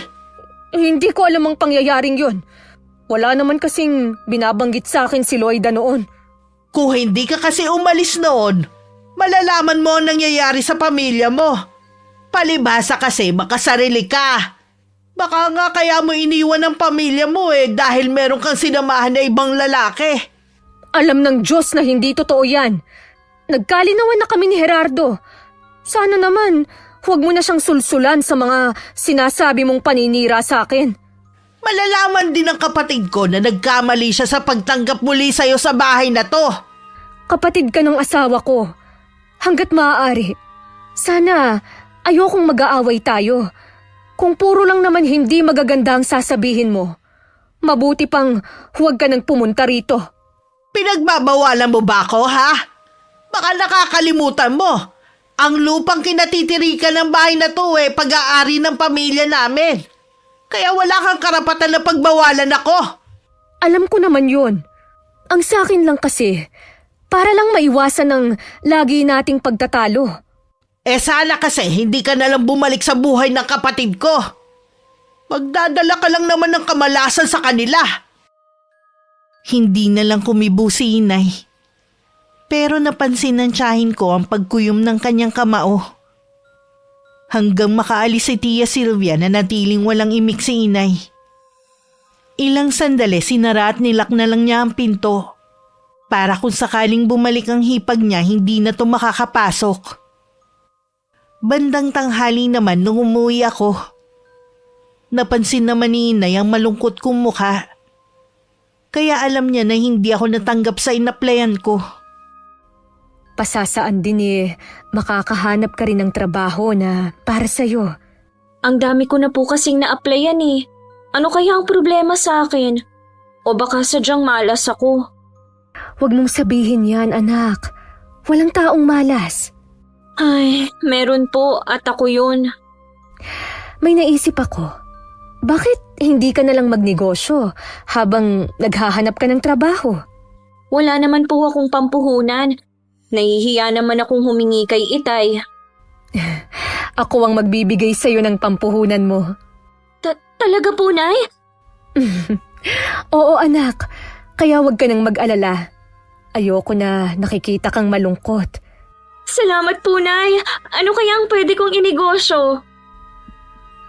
Hindi ko alam ang pangyayaring yun. Wala naman kasing binabanggit sa akin si Loida noon. Kung hindi ka kasi umalis noon, malalaman mo ang nangyayari sa pamilya mo. Palibhasa kasi makasarili ka. Baka nga kaya mo iniwan ang pamilya mo dahil meron kang sinamahan na ibang lalaki. Alam ng Diyos na hindi totoo yan. Nagkalinawan na kami ni Gerardo. Sana naman, huwag mo na siyang sulsulan sa mga sinasabi mong paninira sa akin. Malalaman din ng kapatid ko na nagkamali siya sa pagtanggap muli sa'yo sa bahay na to. Kapatid ka ng asawa ko. Hanggat maaari. Sana ayokong mag-aaway tayo. Kung puro lang naman hindi magaganda ang sasabihin mo, mabuti pang huwag ka nang pumunta rito. Pinagbabawalan mo ba ako, ha? Baka nakakalimutan mo. Ang lupang kinatitirikan ng bahay na to pag-aari ng pamilya namin. Kaya wala kang karapatan na pagbawalan ako. Alam ko naman yun. Ang sakin lang kasi, para lang maiwasan ng lagi nating pagtatalo. Sana kasi hindi ka nalang bumalik sa buhay ng kapatid ko. Magdadala ka lang naman ng kamalasan sa kanila. Hindi na lang kumibo si inay. Pero napansin ng tiyahin ko ang pagkuyom ng kanyang kamao. Hanggang makaalis si Tia Sylvia na natiling walang imik si inay. Ilang sandali sinara at nilak na lang niya ang pinto. Para kung sakaling bumalik ang hipag niya, hindi na to makakapasok. Bandang tanghali naman nung umuwi ako. Napansin naman ni inay ang malungkot kong mukha. Kaya alam niya na hindi ako natanggap sa inaplayan ko. Pasasaan din makakahanap ka rin ng trabaho na para sa'yo. Ang dami ko na po kasing na-applyan eh. Ano kaya ang problema sa akin? O baka sadyang malas ako? Huwag mong sabihin yan, anak. Walang taong malas. Ay, meron po at ako yun. May naisip ako. Bakit hindi ka nalang magnegosyo habang naghahanap ka ng trabaho? Wala naman po akong pampuhunan. Nahihiya naman akong humingi kay Itay. Ako ang magbibigay sa'yo ng pampuhunan mo. Talaga po, Nay? Oo, anak. Kaya huwag ka nang mag-alala. Ayoko na nakikita kang malungkot. Salamat po, Nay. Ano kaya ang pwede kong inegosyo?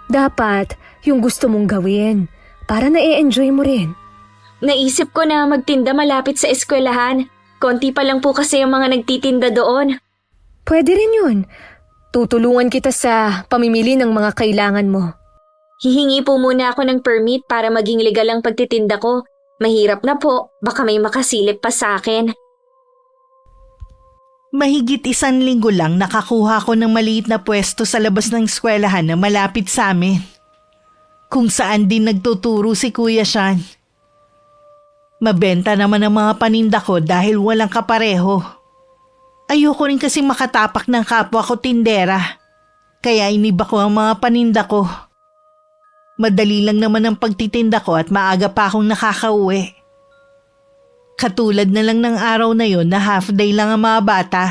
Dapat yung gusto mong gawin para na-e-enjoy mo rin. Naisip ko na magtinda malapit sa eskwelahan. Konti pa lang po kasi yung mga nagtitinda doon. Pwede rin yun. Tutulungan kita sa pamimili ng mga kailangan mo. Hihingi po muna ako ng permit para maging legal ang pagtitinda ko. Mahirap na po. Baka may makasilip pa sa akin. Mahigit 1 linggo lang nakakuha ko ng maliit na pwesto sa labas ng eskwelahan na malapit sa amin. Kung saan din nagtuturo si Kuya Sean. Mabenta naman ang mga paninda ko dahil walang kapareho. Ayoko rin kasi makatapak ng kapwa ko tindera. Kaya iniba ko ang mga paninda ko. Madali lang naman ang pagtitinda ko at maaga pa akong nakakauwi. Katulad na lang ng araw na yon na half day lang ang mga bata.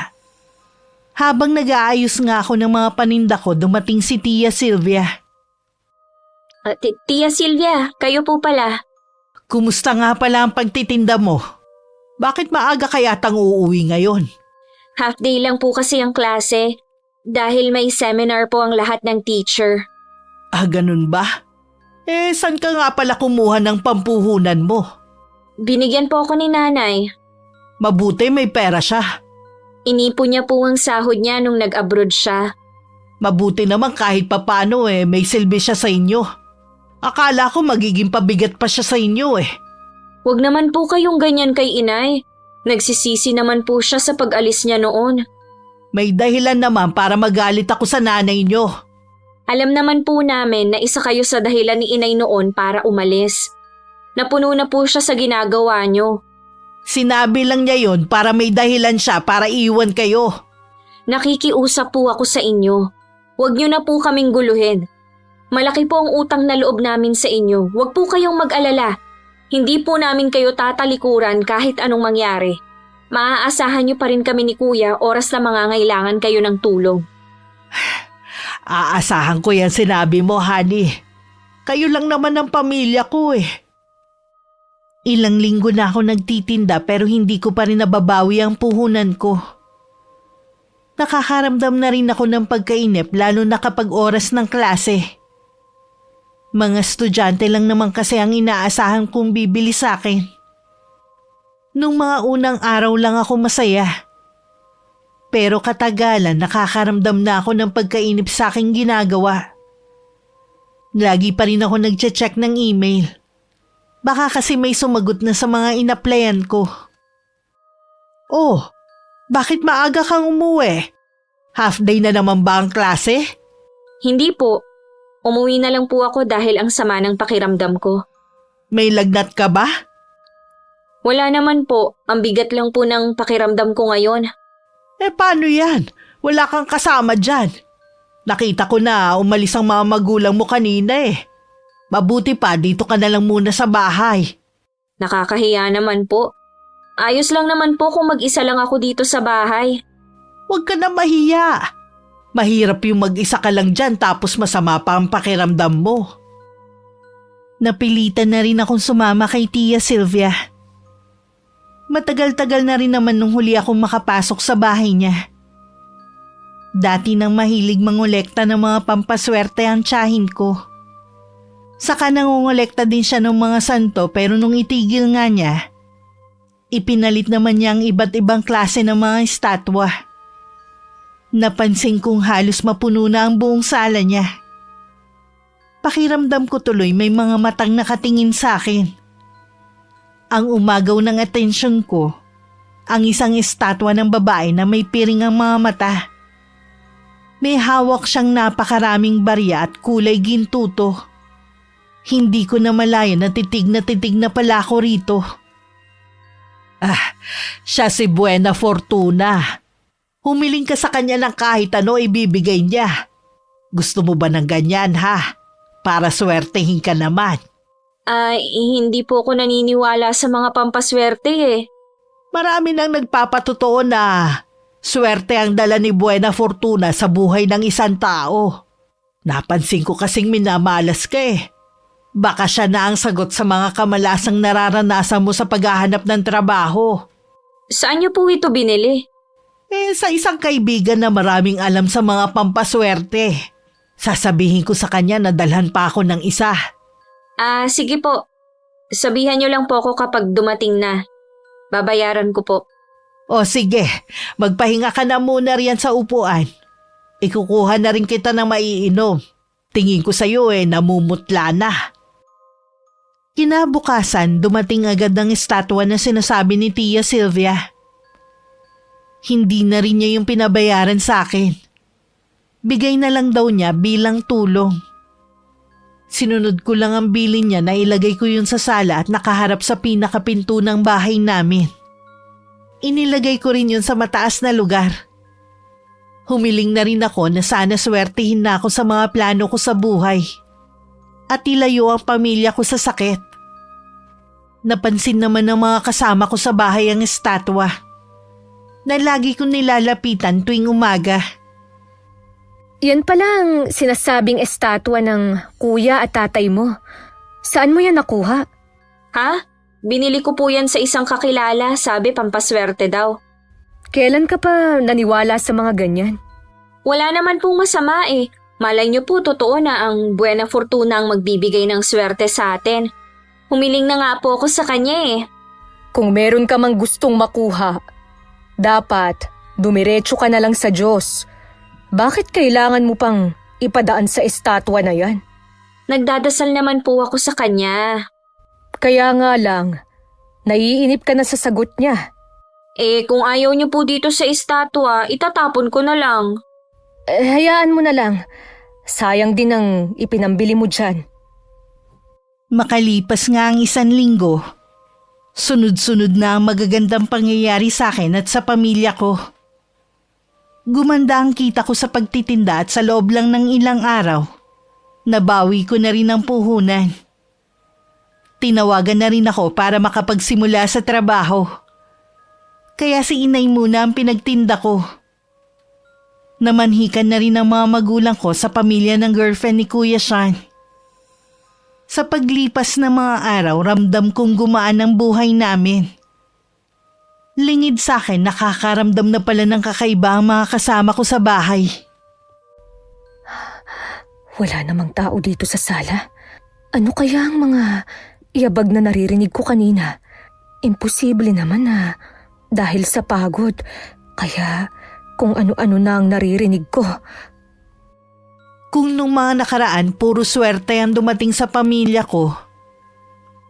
Habang nag-aayos nga ako ng mga paninda ko, dumating si Tia Sylvia. Tia Sylvia, kayo po pala. Kumusta nga pala ang pagtitinda mo? Bakit maaga kayatang uuwi ngayon? Half day lang po kasi ang klase dahil may seminar po ang lahat ng teacher. Ah, ganun ba? Saan ka nga pala kumuha ng pampuhunan mo? Binigyan po ako ni nanay. Mabuti may pera siya. Inipon niya po ang sahod niya nung nag-abroad siya. Mabuti naman kahit papano may silbi siya sa inyo. Akala ko magiging pabigat pa siya sa inyo . Huwag naman po kayong ganyan kay inay. Nagsisisi naman po siya sa pag-alis niya noon. May dahilan naman para magalit ako sa nanay niyo. Alam naman po namin na isa kayo sa dahilan ni inay noon para umalis. Napuno na po siya sa ginagawa niyo. Sinabi lang niya yon para may dahilan siya para iwan kayo. Nakikiusap po ako sa inyo. Huwag niyo na po kaming guluhin. Malaki po ang utang na loob namin sa inyo. Huwag po kayong mag-alala. Hindi po namin kayo tatalikuran kahit anong mangyari. Maaasahan niyo pa rin kami ni Kuya oras na mangangailangan kayo ng tulong. Aasahan ko yan sinabi mo, honey. Kayo lang naman ang pamilya ko . Ilang linggo na ako nagtitinda pero hindi ko pa rin nababawi ang puhunan ko. Nakakaramdam na rin ako ng pagkainip lalo na kapag oras ng klase. Mga estudyante lang naman kasi ang inaasahan kong bibili sa akin. Nung mga unang araw lang ako masaya. Pero katagalan nakakaramdam na ako ng pagkainip sa aking ginagawa. Lagi pa rin ako nagche-check ng email. Baka kasi may sumagot na sa mga inaplayan ko. Oh, bakit maaga kang umuwi? Half day na naman ba ang klase? Hindi po. Umuwi na lang po ako dahil ang sama ng pakiramdam ko. May lagnat ka ba? Wala naman po. Ang bigat lang po ng pakiramdam ko ngayon. Paano yan? Wala kang kasama dyan. Nakita ko na umalis ang mga magulang mo kanina . Mabuti pa dito ka na lang muna sa bahay. Nakakahiya naman po. Ayos lang naman po kung mag-isa lang ako dito sa bahay. Huwag ka na mahiya. Mahirap yung mag-isa ka lang dyan tapos masama pa ang pakiramdam mo. Napilitan na rin akong sumama kay Tia Sylvia. Matagal-tagal na rin naman nung huli akong makapasok sa bahay niya. Dati nang mahilig mangolekta ng mga pampaswerte ang tiyahin ko. Saka nangongolekta din siya ng mga santo pero nung itigil nga niya, ipinalit naman niya ang iba't ibang klase ng mga estatwa. Napansin kong halos mapuno na ang buong sala niya. Pakiramdam ko tuloy may mga matang nakatingin sa akin. Ang umagaw ng atensyon ko, ang isang estatwa ng babae na may piring ang mga mata. May hawak siyang napakaraming barya at kulay gintuto. Hindi ko na malaya na titig na pala ako rito. Siya si Buena Fortuna. Humiling ka sa kanya ng kahit ano ibibigay niya. Gusto mo ba ng ganyan ha? Para swertehin ka naman. Hindi po ako naniniwala sa mga pampaswerte . Marami nang nagpapatotoo na swerte ang dala ni Buena Fortuna sa buhay ng isang tao. Napansin ko kasing minamalas ka . Baka siya na ang sagot sa mga kamalasang nararanasan mo sa paghahanap ng trabaho. Saan niyo po ito binili? Sa isang kaibigan na maraming alam sa mga pampaswerte. Sasabihin ko sa kanya na dalhan pa ako ng isa. Sige po. Sabihan niyo lang po ako kapag dumating na. Babayaran ko po. O sige, magpahinga ka na muna riyan sa upuan. Ikukuha na rin kita ng maiinom. Tingin ko sa'yo namumutla na. Kinabukasan, dumating agad ang estatwa na sinasabi ni Tia Sylvia. Hindi na rin niya yung pinabayaran sa akin. Bigay na lang daw niya bilang tulong. Sinunod ko lang ang bilin niya na ilagay ko yun sa sala at nakaharap sa pinakapinto ng bahay namin. Inilagay ko rin yun sa mataas na lugar. Humiling na rin ako na sana swertihin na ako sa mga plano ko sa buhay. At ilayo ang pamilya ko sa sakit. Napansin naman ng mga kasama ko sa bahay ang estatwa na lagi kong nilalapitan tuwing umaga. Yan pala ang sinasabing estatwa ng kuya at tatay mo. Saan mo yan nakuha? Ha? Binili ko po yan sa isang kakilala, sabi pampaswerte daw. Kailan ka pa naniwala sa mga ganyan? Wala naman pong masama eh. Malay niyo po totoo na ang Buena Fortuna ang magbibigay ng swerte sa atin. Humiling na nga po ako sa kanya eh. Kung meron ka mang gustong makuha, dapat dumiretso ka na lang sa Diyos. Bakit kailangan mo pang ipadaan sa estatwa na yan? Nagdadasal naman po ako sa kanya. Kaya nga lang, naiinip ka na sa sagot niya. Eh kung ayaw niyo po dito sa estatwa, itatapon ko na lang. Hayaan mo na lang. Sayang din ang ipinambili mo dyan. Makalipas nga ang 1 linggo, sunod-sunod na ang magagandang pangyayari sa akin at sa pamilya ko. Gumanda ang kita ko sa pagtitinda at sa loob lang ng ilang araw, nabawi ko na rin ang puhunan. Tinawagan na rin ako para makapagsimula sa trabaho. Kaya si inay muna ang pinagtinda ko. Namanhikan na rin ang mga magulang ko sa pamilya ng girlfriend ni Kuya Sean. Sa paglipas ng mga araw, ramdam kong gumaan ang buhay namin. Lingid sa akin, nakakaramdam na pala ng kakaiba ang mga kasama ko sa bahay. Wala namang tao dito sa sala. Ano kaya ang mga iabag na naririnig ko kanina? Imposible naman na dahil sa pagod. Kaya kung ano-ano na ang naririnig ko. Kung nung mga nakaraan puro swerte ang dumating sa pamilya ko,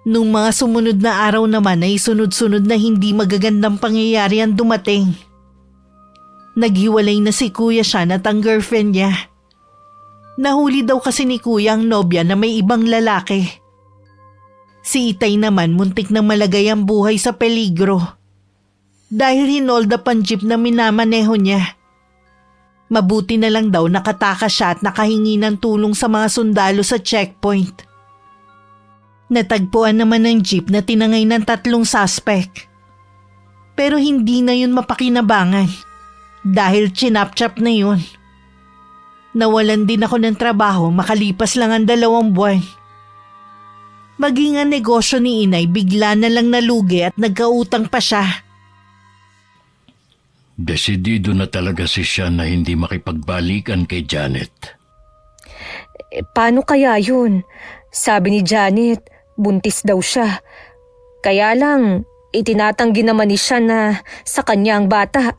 nung mga sumunod na araw naman ay sunod-sunod na hindi magagandang pangyayari ang dumating. Naghiwalay na si Kuya Sean at ang girlfriend niya. Nahuli daw kasi ni Kuya ang nobya na may ibang lalaki. Si Itay naman muntik na malagay ang buhay sa peligro dahil hinold up ang jeep na minamaneho niya. Mabuti na lang daw nakatakas siya at nakahingi ng tulong sa mga sundalo sa checkpoint. Natagpuan naman ng jeep na tinangay ng 3 suspect. Pero hindi na yun mapakinabangan dahil chinap-chap na yun. Nawalan din ako ng trabaho makalipas lang ang 2 buwan. Maging ang negosyo ni inay bigla na lang nalugi at nagkautang pa siya. Desidido na talaga si Sean na hindi makipagbalikan kay Janet. Paano kaya yun? Sabi ni Janet, buntis daw siya. Kaya lang, itinatanggi naman ni Sean na sa kanya ang bata.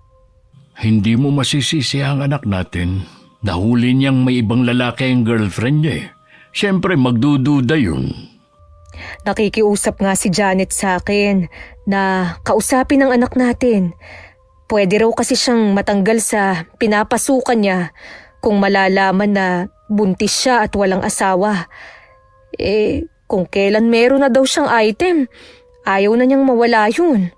Hindi mo masisisi ang anak natin. Nahuli niyang may ibang lalaki ang girlfriend niya eh. Siyempre magdududa yun. Nakikiusap nga si Janet sa akin na kausapin ang anak natin. Pwede raw kasi siyang matanggal sa pinapasukan niya kung malalaman na buntis siya at walang asawa. Kung kailan meron na daw siyang item, ayaw na niyang mawala yun.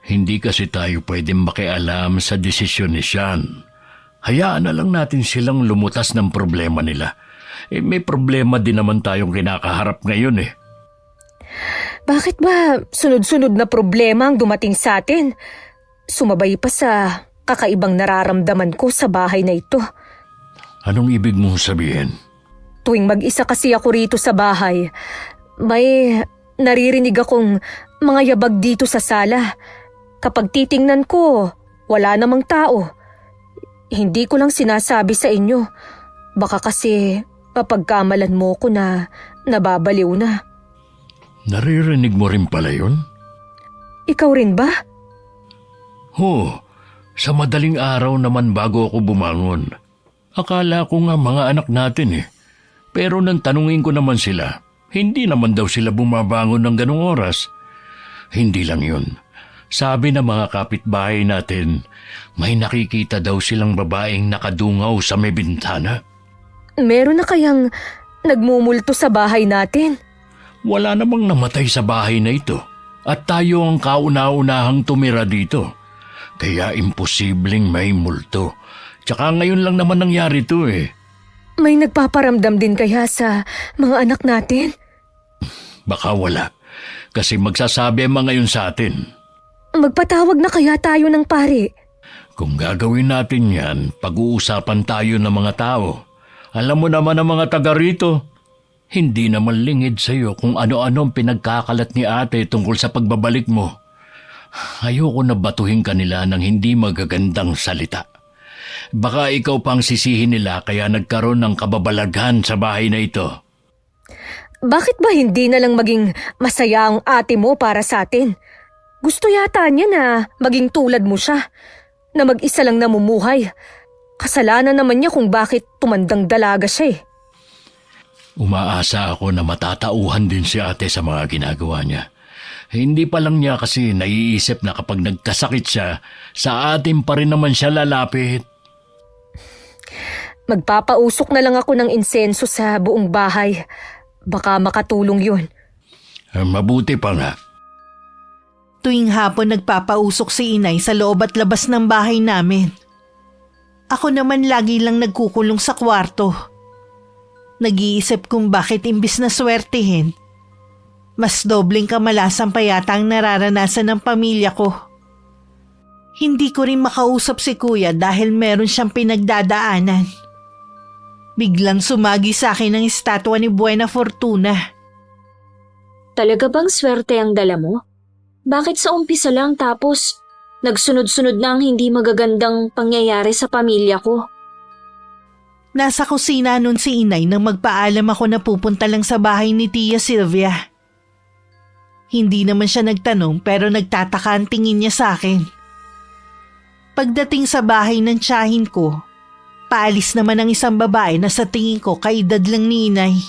Hindi kasi tayo pwedeng makialam sa desisyon ni Sean. Hayaan na lang natin silang lumutas ng problema nila. May problema din naman tayong kinakaharap ngayon eh. Bakit ba sunod-sunod na problema ang dumating sa atin? Sumabay pa sa kakaibang nararamdaman ko sa bahay na ito. Anong ibig mong sabihin? Tuwing mag-isa kasi ako rito sa bahay, may naririnig akong mga yabag dito sa sala. Kapag titingnan ko, wala namang tao. Hindi ko lang sinasabi sa inyo. Baka kasi mapagkamalan mo ko na nababaliw na. Naririnig mo rin pala yun? Ikaw rin ba? Sa madaling araw naman bago ako bumangon. Akala ko nga mga anak natin eh. Pero nang tanungin ko naman sila, hindi naman daw sila bumabangon ng ganung oras. Hindi lang yun. Sabi ng mga kapitbahay natin, may nakikita daw silang babaeng nakadungaw sa may bintana. Meron na kayang nagmumulto sa bahay natin? Wala namang namatay sa bahay na ito. At tayo ang kauna-unahang tumira dito. Kaya imposibleng may multo. Tsaka ngayon lang naman nangyari to eh. May nagpaparamdam din kaya sa mga anak natin? Baka wala. Kasi magsasabi ang mga yun sa atin. Magpatawag na kaya tayo ng pari? Kung gagawin natin yan, pag-uusapan tayo ng mga tao. Alam mo naman ang mga taga rito. Hindi naman lingid sa'yo kung ano-anong pinagkakalat ni ate tungkol sa pagbabalik mo. Ayoko na batuhin ka nila ng hindi magagandang salita. Baka ikaw pang sisihin nila kaya nagkaroon ng kababalaghan sa bahay na ito. Bakit ba hindi na lang maging masaya ang ate mo para sa atin? Gusto yata niya na maging tulad mo siya, na mag-isa lang namumuhay. Kasalanan naman niya kung bakit tumandang dalaga siya eh. Umaasa ako na matatauhan din si ate sa mga ginagawa niya. Hindi pa lang niya kasi naiisip na kapag nagkasakit siya, sa atin pa rin naman siya lalapit. Magpapausok na lang ako ng insenso sa buong bahay. Baka makatulong yun. Mabuti pa nga. Tuwing hapon nagpapausok si inay sa loob at labas ng bahay namin. Ako naman lagi lang nagkukulong sa kwarto. Nag-iisip kung bakit imbis na swertihin, mas dobleng kamalasan pa yata ang nararanasan ng pamilya ko. Hindi ko rin makausap si kuya dahil meron siyang pinagdadaanan. Biglang sumagi sa akin ang estatwa ni Buena Fortuna. Talaga bang swerte ang dala mo? Bakit sa umpisa lang tapos nagsunod-sunod na ang hindi magagandang pangyayari sa pamilya ko? Nasa kusina nun si inay nang magpaalam ako na pupunta lang sa bahay ni Tia Sylvia. Hindi naman siya nagtanong pero nagtataka ang tingin niya sa akin. Pagdating sa bahay ng tiyahin ko, paalis naman ang isang babae na sa tingin ko kaedad lang ni inay.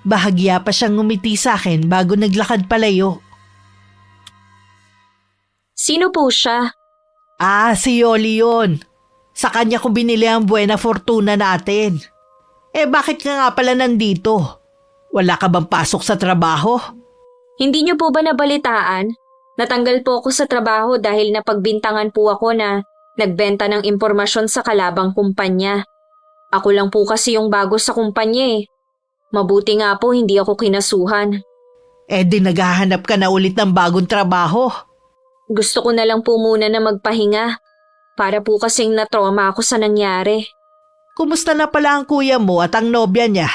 Bahagya pa siyang ngumiti sa akin bago naglakad palayo. Sino po siya? Si Yoli yun. Sa kanya ko binili ang Buena Fortuna natin. Bakit ka nga pala nandito? Wala ka bang pasok sa trabaho? Hindi niyo po ba nabalitaan? Natanggal po ako sa trabaho dahil napagbintangan po ako na nagbenta ng impormasyon sa kalabang kumpanya. Ako lang po kasi yung bago sa kumpanya eh. Mabuti nga po hindi ako kinasuhan. Di naghahanap ka na ulit ng bagong trabaho. Gusto ko na lang po muna na magpahinga. Para po kasing na-trauma ako sa nangyari. Kumusta na pala ang kuya mo at ang nobya niya?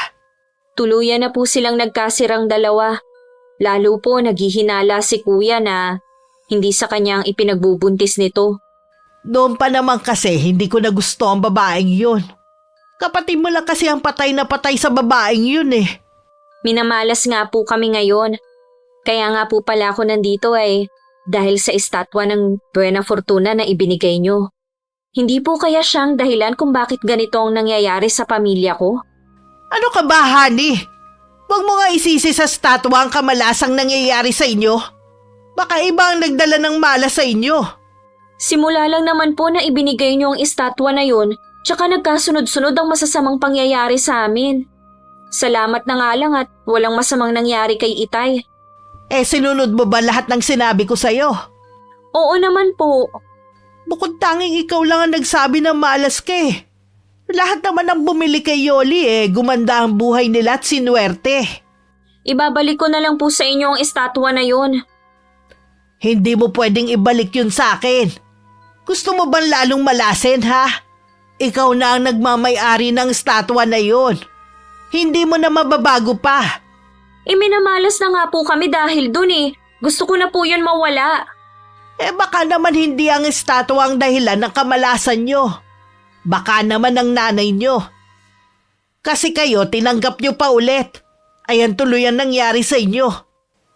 Tuluyan na po silang nagkasirang dalawa. Lalo po naghihinala si kuya na hindi sa kanya ang ipinagbubuntis nito. Doon pa naman kasi hindi ko na gusto ang babaeng yun. Kapatid mo lang kasi ang patay na patay sa babaeng yun eh. Minamalas nga po kami ngayon. Kaya nga po pala ako nandito dahil sa estatwa ng Buena Fortuna na ibinigay nyo. Hindi po kaya siyang dahilan kung bakit ganito ang nangyayari sa pamilya ko? Ano ka ba, honey? Huwag mo nga isisi sa estatwa ang kamalasang nangyayari sa inyo. Baka iba ang nagdala ng malas sa inyo. Simula lang naman po na ibinigay nyo ang estatwa na yun, tsaka nagkasunod-sunod ang masasamang pangyayari sa amin. Salamat na nga lang at walang masamang nangyari kay Itay. Sinunod mo ba lahat ng sinabi ko sa'yo? Oo naman po. Bukod tanging ikaw lang ang nagsabi na malas ka eh. Lahat naman ang bumili kay Yoli gumanda ang buhay nila at sinuwerte. Ibabalik ko na lang po sa inyo ang estatwa na yun. Hindi mo pwedeng ibalik yun sa akin. Gusto mo bang lalong malasin ha? Ikaw na ang nagmamay-ari ng estatwa na yun. Hindi mo na mababago pa. Minamalas na nga po kami dahil dun eh. Gusto ko na po yun mawala. Baka naman hindi ang estatwa ang dahilan ng kamalasan nyo. Baka naman ang nanay nyo. Kasi kayo tinanggap nyo pa ulit. Ayan tuloy ang nangyari sa inyo.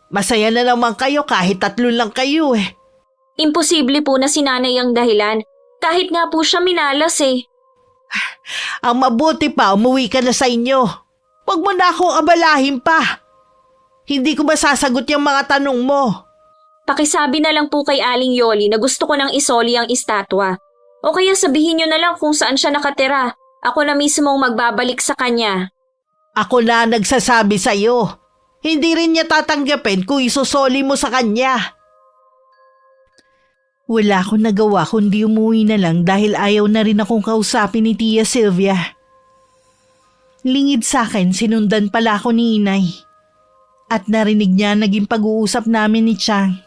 Masaya na naman kayo kahit 3 lang kayo eh. Imposible po na si nanay ang dahilan. Kahit nga po siya minalas eh. Ang mabuti pa umuwi ka na sa inyo. Huwag mo na akong abalahin pa. Hindi ko masasagot yung mga tanong mo. Pakisabi na lang po kay Aling Yoli na gusto ko nang isoli ang estatwa. O kaya sabihin niyo na lang kung saan siya nakatira. Ako na mismo ang magbabalik sa kanya. Ako na nagsasabi sa'yo. Hindi rin niya tatanggapin kung isusoli mo sa kanya. Wala akong nagawa kundi umuwi na lang dahil ayaw na rin akong kausapin ni Tia Sylvia. Lingid sa akin, sinundan pala ako ni inay. At narinig niya naging pag-uusap namin ni Chang.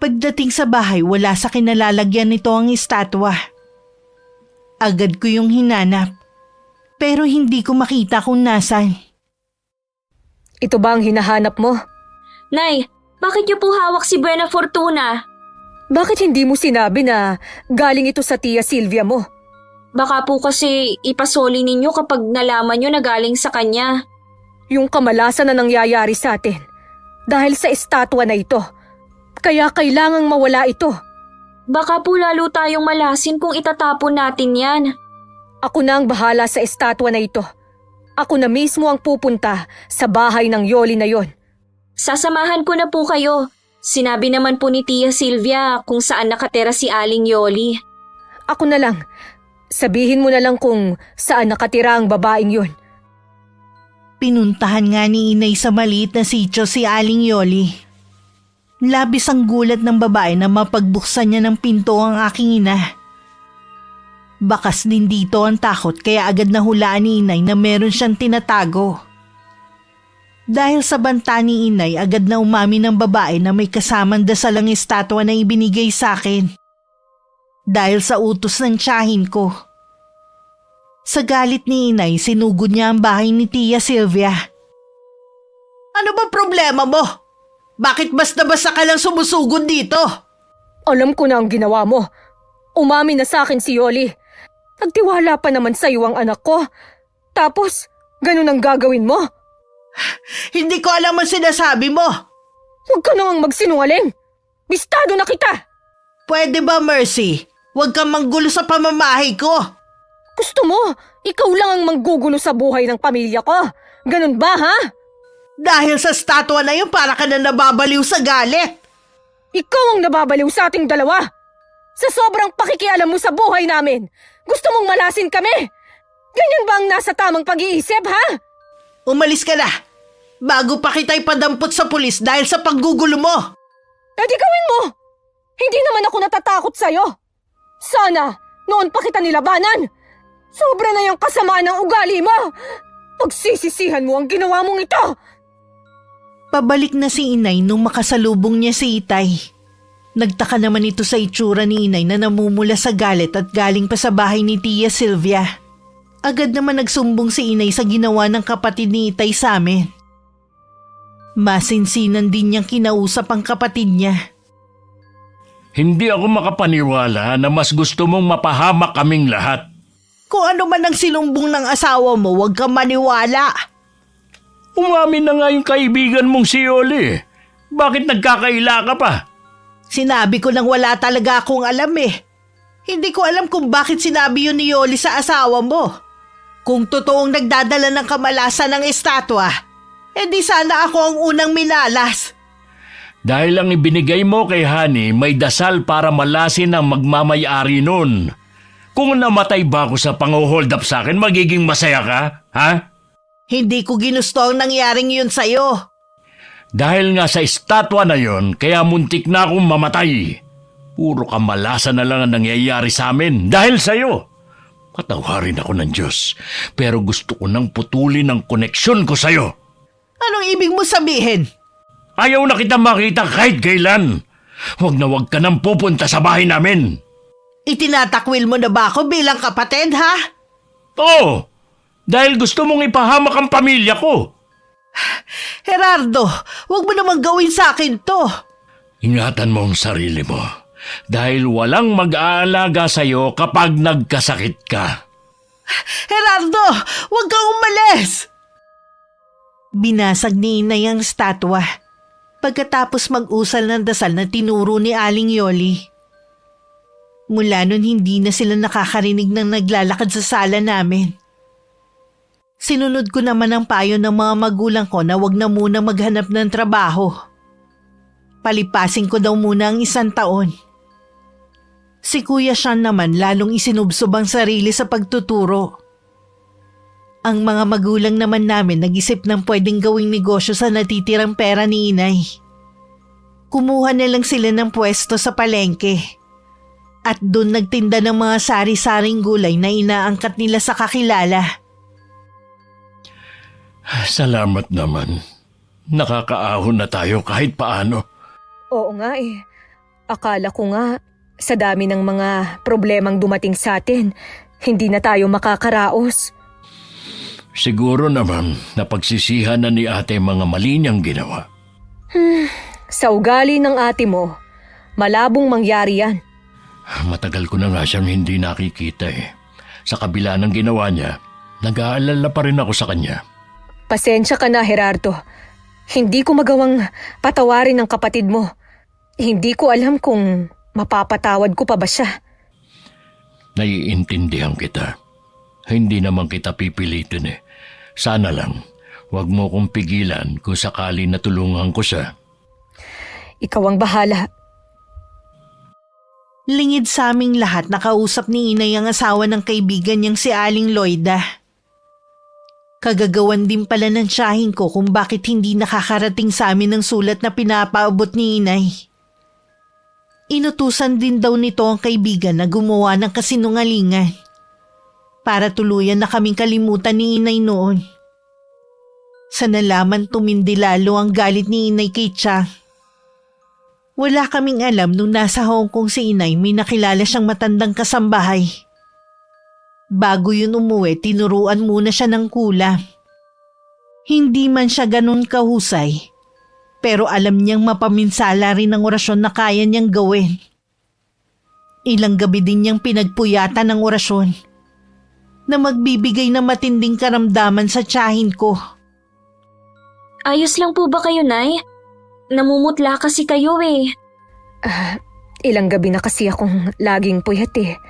Pagdating sa bahay, wala sa kinalalagyan nito ang estatwa. Agad ko yung hinanap. pero hindi ko makita kung nasan. Ito ba ang hinahanap mo? Nay, bakit niyo po hawak si Buena Fortuna? Bakit hindi mo sinabi na galing ito sa Tia Silvia mo? Baka po kasi ipasoli ninyo kapag nalaman niyo na galing sa kanya. Yung kamalasan na nangyayari sa atin dahil sa estatwa na ito. Kaya kailangang mawala ito. Baka po lalo tayong malasin kung itatapon natin yan. Ako na ang bahala sa estatwa na ito. Ako na mismo ang pupunta sa bahay ng Yoli na yon. Sasamahan ko na po kayo. Sinabi naman po ni Tia Silvia kung saan nakatira si Aling Yoli. Ako na lang. Sabihin mo na lang kung saan nakatira ang babaeng yon. Pinuntahan nga ni inay sa maliit na sityo si Aling Yoli. Labis ang gulat ng babae na mapagbuksan niya ng pinto ang aking ina. Bakas din dito ang takot kaya agad nahulaan ni inay na meron siyang tinatago. Dahil sa banta ni inay, agad na umamin ng babae na may kasamang dasalang estatwa na ibinigay sa akin. Dahil sa utos ng tiyahin ko. Sa galit ni inay, sinugod niya ang bahay ni Tia Silvia. Ano ba problema mo? Bakit basta-basta ka lang sumusugod dito? Alam ko na ang ginawa mo. Umamin na sa akin si Yoli. Nagtiwala pa naman sa iyo ang anak ko. Tapos, ganun ang gagawin mo? Hindi ko alam ang sinasabi mo. Huwag ka nang magsinungaling. Bistado na kita. Pwede ba, Mercy? Huwag kang manggulo sa pamamahay ko. Gusto mo, ikaw lang ang manggugulo sa buhay ng pamilya ko. Ganun ba, ha? Dahil sa statwa na yun, para ka na nababaliw sa galit. Ikaw ang nababaliw sa ating dalawa. Sa sobrang pakikialam mo sa buhay namin, gusto mong malasin kami? Ganyan ba ang nasa tamang pag-iisip, ha? Umalis ka na. Bago pa kita ipadampot sa pulis dahil sa paggugulo mo. Eh di gawin mo. Hindi naman ako natatakot sa'yo. Sana, noon pa kita nilabanan. Sobra na yung kasamaan ng ugali mo. Pagsisisihan mo ang ginawa mong ito. Pabalik na si inay nung makasalubong niya si Itay. Nagtaka naman ito sa itsura ni inay na namumula sa galit at galing pa sa bahay ni Tia Silvia. Agad naman nagsumbong si inay sa ginawa ng kapatid ni Itay sa amin. Masinsinan din niyang kinausap ang kapatid niya. Hindi ako makapaniwala na mas gusto mong mapahamak kaming lahat. Kung ano man ang sinumbong ng asawa mo, huwag kang maniwala. Umamin na nga yung kaibigan mong si Yoli. Bakit nagkakaila ka pa? Sinabi ko nang wala talaga akong alam eh. Hindi ko alam kung bakit sinabi yun ni Yoli sa asawa mo. Kung totoong nagdadala ng kamalasan ng estatwa, edi sana ako ang unang minalas. Dahil ang ibinigay mo kay Honey, may dasal para malasin ang magmamayari nun. Kung namatay ba ako sa pang-hold up sa akin, magiging masaya ka, ha? Hindi ko ginusto ang nangyaring yun sa'yo. Dahil nga sa estatwa na yon, kaya muntik na akong mamatay. Puro kamalasan na lang ang nangyayari sa amin dahil sa'yo. Patawarin ako ng Diyos, pero gusto ko nang putulin ang koneksyon ko sa'yo. Anong ibig mo sabihin? Ayaw na kita makita kahit kailan. Huwag na huwag ka nang pupunta sa bahay namin. Itinatakwil mo na ba ako bilang kapatid, ha? Oo, dahil gusto mong ipahamak ang pamilya ko. Gerardo, huwag mo namang gawin sa akin to. Ingatan mo ang sarili mo dahil walang mag-aalaga sa'yo kapag nagkasakit ka. Gerardo, huwag kang umalis! Binasag ni inay ang statwa pagkatapos mag-usal ng dasal na tinuro ni Aling Yoli. Mula nun hindi na sila nakakarinig ng naglalakad sa sala namin. Sinunod ko naman ang payo ng mga magulang ko na wag na muna maghanap ng trabaho. Palipasin ko daw muna ang 1 taon. Si Kuya Sean naman lalong isinubsob ang sarili sa pagtuturo. Ang mga magulang naman namin nag-isip ng pwedeng gawing negosyo sa natitirang pera ni inay. Kumuha na lang sila ng pwesto sa palengke. At doon nagtinda ng mga sari-saring gulay na inaangkat nila sa kakilala. Salamat naman. Nakakaahon na tayo kahit paano. Oo nga eh. Akala ko nga, sa dami ng mga problemang dumating sa atin, hindi na tayo makakaraos. Siguro naman napagsisihan na ni ate mga mali niyang ginawa. Sa ugali ng ate mo, malabong mangyari yan. Matagal ko na nga siyang hindi nakikita eh. Sa kabila ng ginawa niya, nag-aalala pa rin ako sa kanya. Pasensya ka na, Gerardo. Hindi ko magawang patawarin ng kapatid mo. Hindi ko alam kung mapapatawad ko pa ba siya. Naiintindihan kita. Hindi naman kita pipilitin eh. Sana lang, huwag mo kong pigilan kung sakali natulungan ko siya. Ikaw ang bahala. Lingid sa aming lahat nakausap ni Inay ang asawa ng kaibigan niyang si Aling Loida. Kagagawan din pala ng tiyahin ko kung bakit hindi nakakarating sa amin ang sulat na pinapaabot ni Inay. Inutusan din daw nito ang kaibigan na gumawa ng kasinungalingan para tuluyan na kaming kalimutan ni Inay noon. Sa nalaman tumindi lalo ang galit ni Inay kay Tiya. Wala kaming alam nung nasa Hong Kong si Inay may nakilala siyang matandang kasambahay. Bago yun umuwi, tinuruan muna siya ng kulam. Hindi man siya ganun kahusay, pero alam niyang mapaminsala rin ang orasyon na kaya niyang gawin. Ilang gabi din niyang pinagpuyatan ng orasyon na magbibigay ng matinding karamdaman sa tiyahin ko. Ayos lang po ba kayo, Nay? Namumutla kasi kayo eh. Ilang gabi na kasi akong laging puyat eh.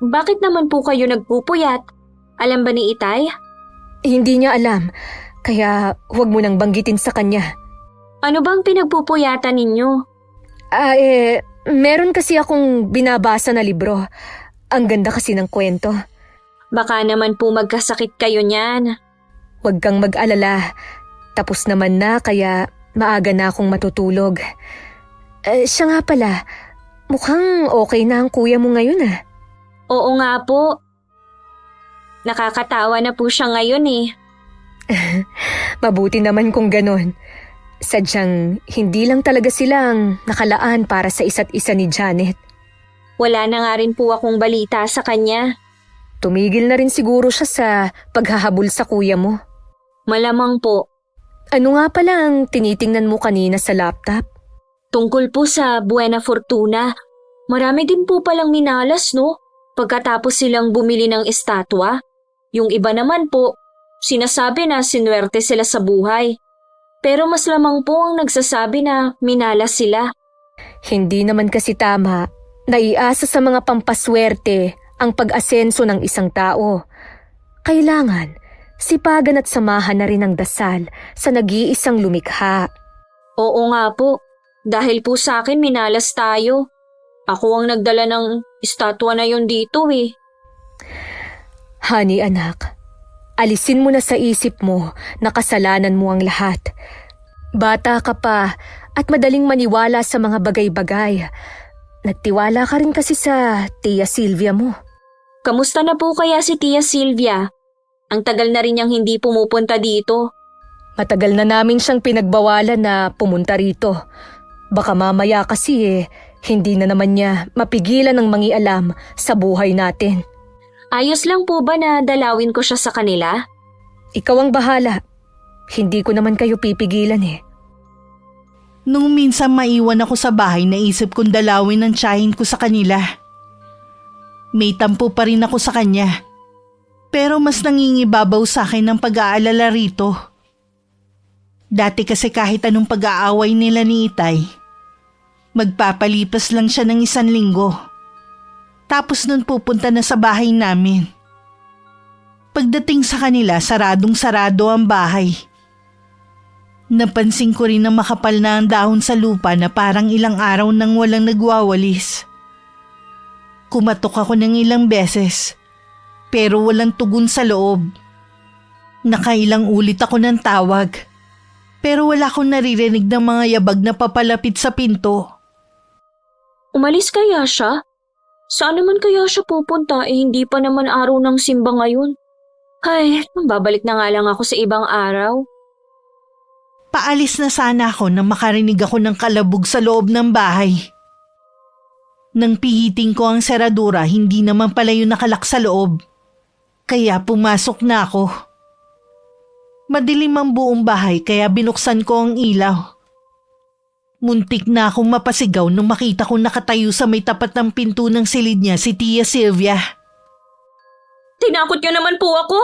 Bakit naman po kayo nagpupuyat? Alam ba ni Itay? Hindi niya alam, kaya huwag mo nang banggitin sa kanya. Ano bang pinagpupuyatan ninyo? Meron kasi akong binabasa na libro. Ang ganda kasi ng kwento. Baka naman po magkasakit kayo niyan. Huwag kang mag-alala. Tapos naman na kaya maaga na akong matutulog. Siya nga pala, mukhang okay na ang kuya mo ngayon ah. Oo nga po. Nakakatawa na po siya ngayon eh. Mabuti naman kung ganon. Sadyang hindi lang talaga silang nakalaan para sa isa't isa ni Janet. Wala na nga rin po akong balita sa kanya. Tumigil na rin siguro siya sa paghahabol sa kuya mo. Malamang po. Ano nga pala ang tinitingnan mo kanina sa laptop? Tungkol po sa Buena Fortuna. Marami din po palang minalas, no? Pagkatapos silang bumili ng estatwa. Yung iba naman po, sinasabi na sinuwerte sila sa buhay. Pero mas lamang po ang nagsasabi na minalas sila. Hindi naman kasi tama. Naiasa sa mga pampaswerte ang pag-asenso ng isang tao. Kailangan sipagan at samahan na rin ang dasal sa nag-iisang lumikha. Oo nga po. Dahil po sa akin minalas tayo. Ako ang nagdala ng estatwa na yun dito eh. Honey anak, alisin mo na sa isip mo na kasalanan mo ang lahat. Bata ka pa at madaling maniwala sa mga bagay-bagay. Nagtiwala ka rin kasi sa Tia Silvia mo. Kamusta na po kaya si Tia Silvia? Ang tagal na rin niyang hindi pumupunta dito. Matagal na namin siyang pinagbawalan na pumunta rito. Baka mamaya kasi hindi na naman niya mapigilan ng mangialam sa buhay natin. Ayos lang po ba na dalawin ko siya sa kanila? Ikaw ang bahala. Hindi ko naman kayo pipigilan eh. Nung minsan maiwan ako sa bahay, naisip kong dalawin ang tiyahin ko sa kanila. May tampo pa rin ako sa kanya. Pero mas nangingibabaw sa akin ang pag-aalala rito. Dati kasi kahit anong pag-aaway nila ni Itay, magpapalipas lang siya ng 1 linggo. Tapos nun pupunta na sa bahay namin. Pagdating sa kanila, saradong-sarado ang bahay. Napansin ko rin na makapal na ang dahon sa lupa na parang ilang araw nang walang nagwawalis. Kumatok ako ng ilang beses, pero walang tugon sa loob. Nakailang ulit ako ng tawag, pero wala akong naririnig ng mga yabag na papalapit sa pinto. Umalis kaya siya? Saan naman kaya siya pupunta hindi pa naman araw ng simba ngayon? Ay, babalik na nga lang ako sa ibang araw. Paalis na sana ako nang makarinig ako ng kalabog sa loob ng bahay. Nang pihiting ko ang seradura, hindi naman pala yun nakalak sa loob. Kaya pumasok na ako. Madilim ang buong bahay kaya binuksan ko ang ilaw. Muntik na akong mapasigaw nung makita kong nakatayo sa may tapat ng pinto ng silid niya si Tia Sylvia. Tinakot niyo naman po ako.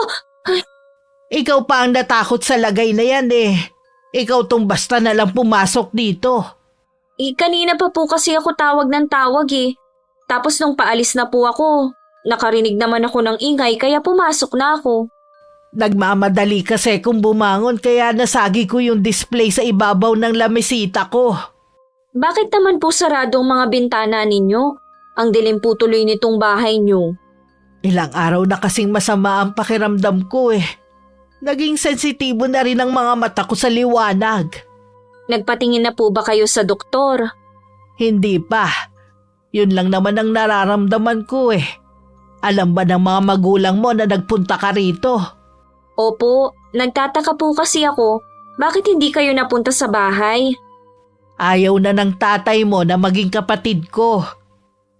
Ikaw pa ang natakot sa lagay na yan eh. Ikaw tong basta na lang pumasok dito. Kanina pa po kasi ako tawag ng tawag eh. Tapos nung paalis na po ako, nakarinig naman ako ng ingay kaya pumasok na ako. Nagmamadali kasi kung bumangon kaya nasagi ko yung display sa ibabaw ng lamesita ko. Bakit naman po sarado ang mga bintana ninyo? Ang dilim po tuloy nitong bahay niyo. Ilang araw na kasing masama ang pakiramdam ko eh. Naging sensitibo na rin ang mga mata ko sa liwanag. Nagpatingin na po ba kayo sa doktor? Hindi pa. Yun lang naman ang nararamdaman ko eh. Alam ba ng mga magulang mo na nagpunta ka rito? Opo, nagtataka po kasi ako. Bakit hindi kayo napunta sa bahay? Ayaw na ng tatay mo na maging kapatid ko.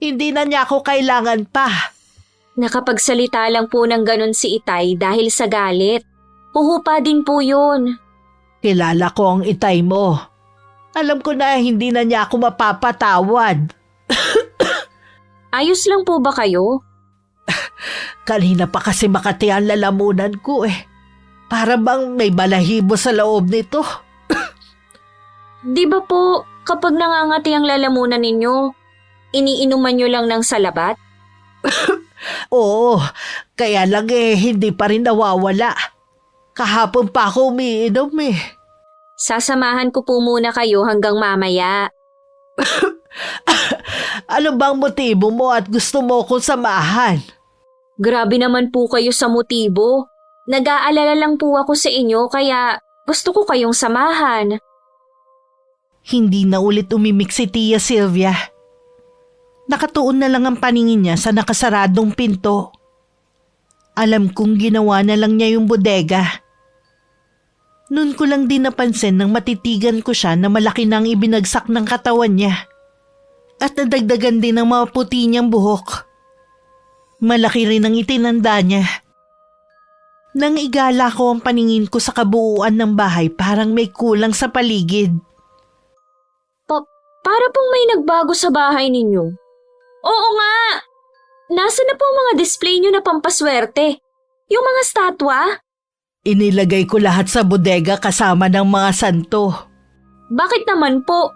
Hindi na niya ako kailangan pa. Nakapagsalita lang po ng ganon si Itay dahil sa galit. Puhupa din po yun. Kilala ko ang itay mo. Alam ko na hindi na niya ako mapapatawad. Ayos lang po ba kayo? Kanina pa kasi makati ang lalamunan ko eh. Para bang may balahibo sa loob nito. Di ba po, kapag nangangati ang lalamunan ninyo, iniinuman nyo lang ng salabat? Oo, kaya lang eh hindi pa rin nawawala. Kahapon pa ako umiinom eh. Sasamahan ko po muna kayo hanggang mamaya. Ano bang motibo mo at gusto mo kong samahan? Grabe naman po kayo sa motibo. Nag-aalala lang po ako sa inyo kaya gusto ko kayong samahan. Hindi na ulit umimik si Tia Sylvia. Nakatuon na lang ang paningin niya sa nakasaradong pinto. Alam kong ginawa na lang niya yung bodega. Noon ko lang din napansin nang matitigan ko siya na malaki nang ibinagsak ng katawan niya. At nadagdagan din ang mga puti niyang buhok. Malaki rin ang itinanda niya. Nang igala ko ang paningin ko sa kabuuan ng bahay parang may kulang sa paligid. Para pong may nagbago sa bahay ninyo. Oo nga! Nasaan na po ang mga display nyo na pampaswerte? Yung mga statwa? Inilagay ko lahat sa bodega kasama ng mga santo. Bakit naman po?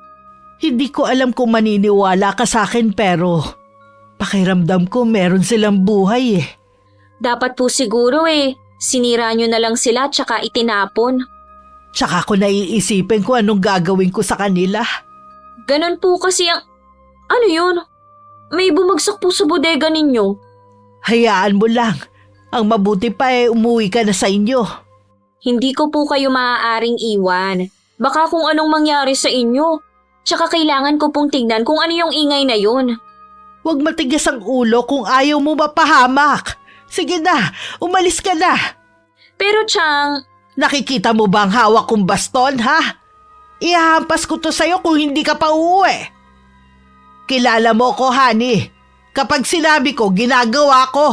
Hindi ko alam kung maniniwala ka sa akin pero pakiramdam ko meron silang buhay eh. Dapat po siguro eh. Sinira nyo na lang sila tsaka itinapon. Tsaka ko naiisipin ko anong gagawin ko sa kanila. Ganon po kasi ang... Ano yun? May bumagsak po sa bodega ninyo. Hayaan mo lang. Ang mabuti pa umuwi ka na sa inyo. Hindi ko po kayo maaaring iwan. Baka kung anong mangyari sa inyo. Tsaka kailangan ko pong tignan kung ano yung ingay na yun. Huwag matigas ang ulo kung ayaw mo mapahamak. Sige na, umalis ka na. Pero Chang... Nakikita mo ba ang hawak kong baston, ha? Ihahampas ko to sa'yo kung hindi ka pa uuwi. Kilala mo ko, honey. Kapag sinabi ko, ginagawa ko.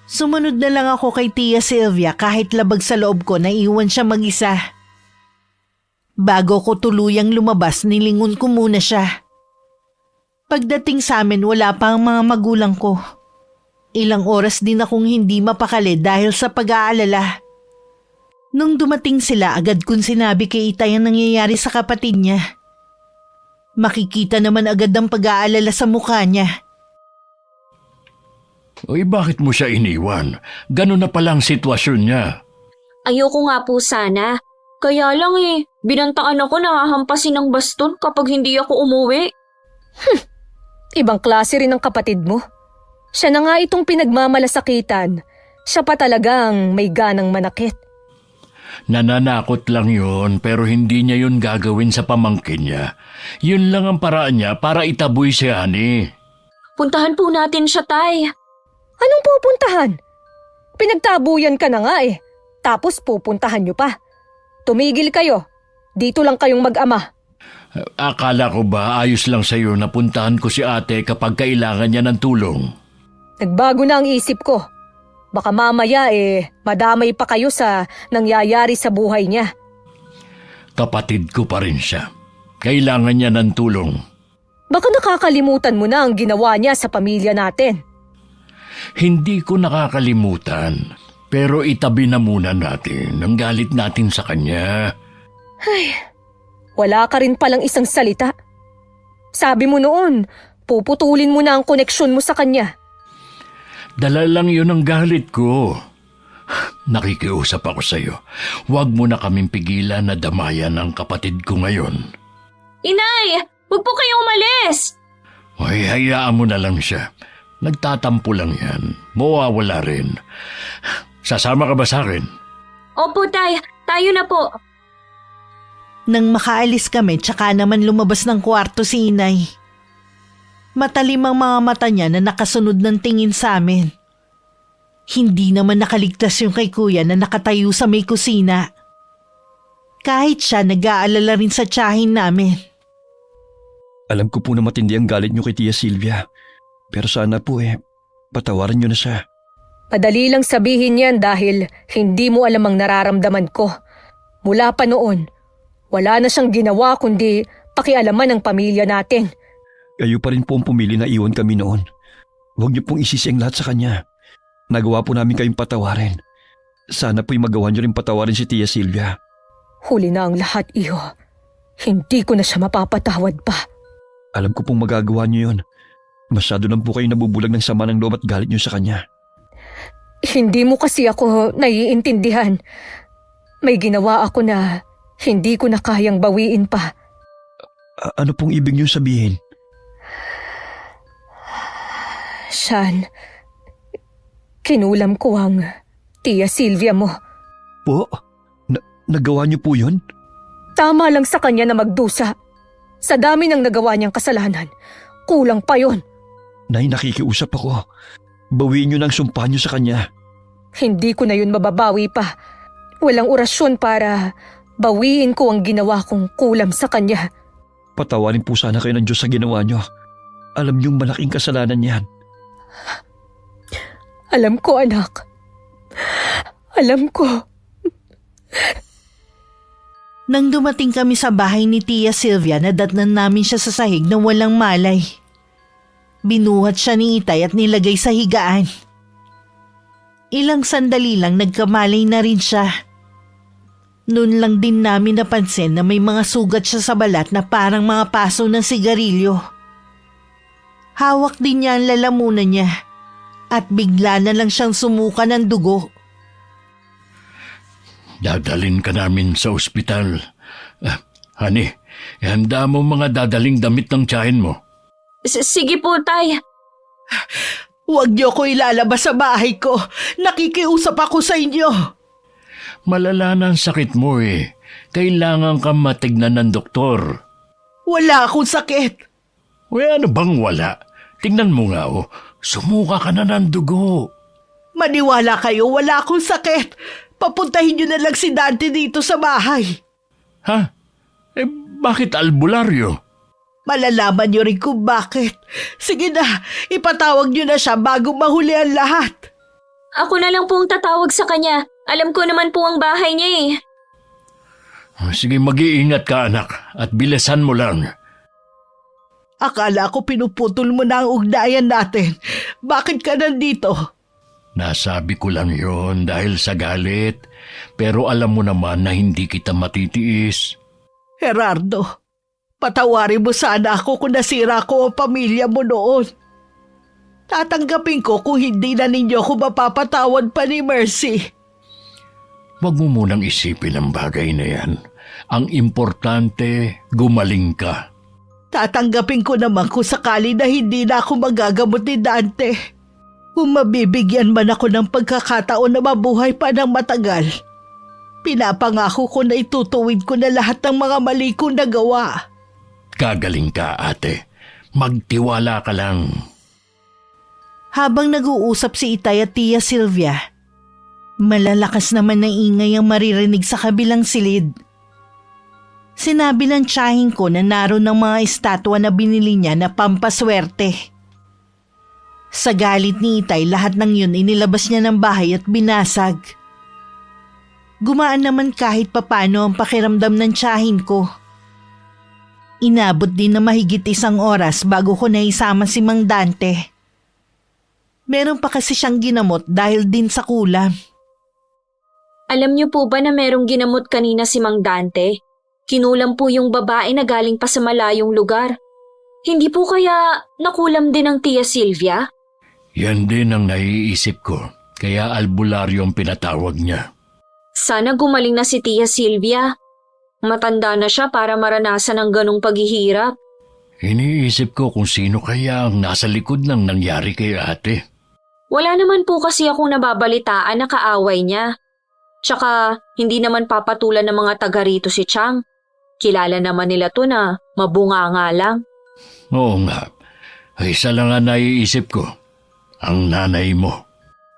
Sumunod na lang ako kay Tia Sylvia kahit labag sa loob ko na iwan siya mag-isa. Bago ko tuluyang lumabas, nilingon ko muna siya. Pagdating sa amin, wala pa ang mga magulang ko. Ilang oras din akong hindi mapakali dahil sa pag-aalala. Nung dumating sila, agad kong sinabi kay Itay ang nangyayari sa kapatid niya. Makikita naman agad ang pag-aalala sa mukha niya. Uy, bakit mo siya iniwan? Ganun na palang sitwasyon niya. Ayoko nga po sana. Kaya lang eh, binantaan ako na hahampasin ng baston kapag hindi ako umuwi. Ibang klase rin ang kapatid mo. Siya na nga itong pinagmamalasakitan. Siya pa talagang may ganang manakit. Nananakot lang yun pero hindi niya yun gagawin sa pamangkin niya. Yun lang ang paraan niya para itaboy si Honey. Puntahan po natin siya, Tay. Anong pupuntahan? Pinagtabuyan ka na nga eh. Tapos pupuntahan niyo pa. Tumigil kayo. Dito lang kayong mag-ama. Akala ko ba ayos lang sa'yo na puntahan ko si ate kapag kailangan niya ng tulong? Nagbago na ang isip ko. Baka mamaya madamay pa kayo sa nangyayari sa buhay niya. Kapatid ko pa rin siya. Kailangan niya ng tulong. Baka nakakalimutan mo na ang ginawa niya sa pamilya natin. Hindi ko nakakalimutan, pero itabi na muna natin ang galit natin sa kanya. Wala ka rin palang isang salita. Sabi mo noon, puputulin mo na ang koneksyon mo sa kanya. Dala lang yun ang galit ko. Nakikiusap ako sa'yo. Huwag mo na kaming pigilan na damayan ang kapatid ko ngayon. Inay! Huwag po kayong umalis! Ay, hayaan mo na lang siya. Nagtatampo lang yan. Mawawala rin. Sasama ka ba sa akin? Opo, Tay. Tayo na po. Nang makaalis kami, tsaka naman lumabas ng kwarto si inay. Matalim ang mga mata niya na nakasunod ng tingin sa amin. Hindi naman nakaligtas yung kay kuya na nakatayo sa may kusina. Kahit siya nag-aalala rin sa tiyahin namin. Alam ko po na matindi ang galit niyo kay Tia Silvia. Pero sana po patawarin niyo na siya. Madali lang sabihin yan dahil hindi mo alam ang nararamdaman ko. Mula pa noon, wala na siyang ginawa kundi pakialaman ng pamilya natin. Kayo pa rin po ang pumili na iwan kami noon. Huwag niyo pong isisi ang lahat sa kanya. Nagawa po namin kayong patawarin. Sana po'y magawa niyo rin patawarin si Tia Silvia. Huli na ang lahat, iho. Hindi ko na siya mapapatawad pa. Alam ko pong magagawa niyo yun. Masyado lang po kayo nabubulag ng sama ng loob at galit niyo sa kanya. Hindi mo kasi ako naiintindihan. May ginawa ako na hindi ko na kayang bawiin pa. Ano pong ibig niyo sabihin? Sean, kinulam ko ang Tia Silvia mo. Po? Nagawa niyo po yun? Tama lang sa kanya na magdusa. Sa dami ng nagawa niyang kasalanan, kulang pa yon. Nay, nakikiusap ako. Bawiin niyo ng sumpa niyo sa kanya. Hindi ko na yun mababawi pa. Walang orasyon para bawiin ko ang ginawa kong kulam sa kanya. Patawarin po sana kayo ng Diyos sa ginawa niyo. Alam niyong malaking kasalanan yan. Alam ko, anak. Alam ko. Nang dumating kami sa bahay ni Tia Silvia, nadatnan namin siya sa sahig na walang malay. Binuhat siya ni Itay at nilagay sa higaan. Ilang sandali lang nagkamalay na rin siya. Noon lang din namin napansin na may mga sugat siya sa balat na parang mga paso ng sigarilyo. Hawak din niya ang lalamunan niya at bigla na lang siyang sumuka ng dugo. Dadalin ka namin sa ospital. Honey, ihanda mo mga dadaling damit ng tiyahin mo. Sige po, Tay. Huwag niyo ko ilalabas sa bahay ko. Nakikiusap ako sa inyo. Malala na ang sakit mo eh. Kailangan kang matignan ng doktor. Wala akong sakit. Ano bang wala? Tingnan mo nga sumuka ka na ng dugo. Maniwala kayo, wala akong sakit. Papuntahin niyo na lang si Dante dito sa bahay. Ha? Bakit albularyo? Malalaman niyo rin kung bakit. Sige na, ipatawag niyo na siya bago mahuli ang lahat. Ako na lang po ang tatawag sa kanya. Alam ko naman po ang bahay niya eh. Sige, mag-iingat ka anak at bilisan mo lang. Akala ko pinuputol mo na ang ugnayan natin. Bakit ka nandito? Nasabi ko lang yon dahil sa galit. Pero alam mo naman na hindi kita matitiis. Gerardo, patawarin mo sana ako kung nasira ko ang pamilya mo noon. Tatanggapin ko kung hindi na ninyo ako mapapatawad pa ni Mercy. Huwag mo munang isipin ang bagay na yan. Ang importante, gumaling ka. Tatanggapin ko naman kung sakali na hindi na ako magagamot ni Dante. Kung mabibigyan man ako ng pagkakataon na mabuhay pa ng matagal, pinapangako ko na itutuwid ko na lahat ng mga mali kong nagawa. Gagaling ka, ate. Magtiwala ka lang. Habang nag-uusap si Itay at Tia Silvia, malalakas naman na ingay ang maririnig sa kabilang silid. Sinabi ng tiyahin ko na naroon ng mga estatwa na binili niya na pampaswerte. Sa galit ni Itay, lahat ng yun inilabas niya ng bahay at binasag. Gumaan naman kahit papano ang pakiramdam ng tiyahin ko. Inabot din na mahigit 1 oras bago ko naisama si Mang Dante. Meron pa kasi siyang ginamot dahil din sa kulam. Alam niyo po ba na merong ginamot kanina si Mang Dante? Kinulam po yung babae na galing pa sa malayong lugar. Hindi po kaya nakulam din ang Tia Silvia? Yan din ang naiisip ko, kaya albularyo ang pinatawag niya. Sana gumaling na si Tia Silvia. Matanda na siya para maranasan ang ganong paghihirap. Iniisip ko kung sino kaya ang nasa likod ng nangyari kay ate. Wala naman po kasi akong nababalitaan na kaaway niya. Tsaka hindi naman papatulan ng mga taga rito si Chang. Kilala naman nila to na mabunganga lang. Oo nga, ay isa lang ang naiisip ko, ang nanay mo.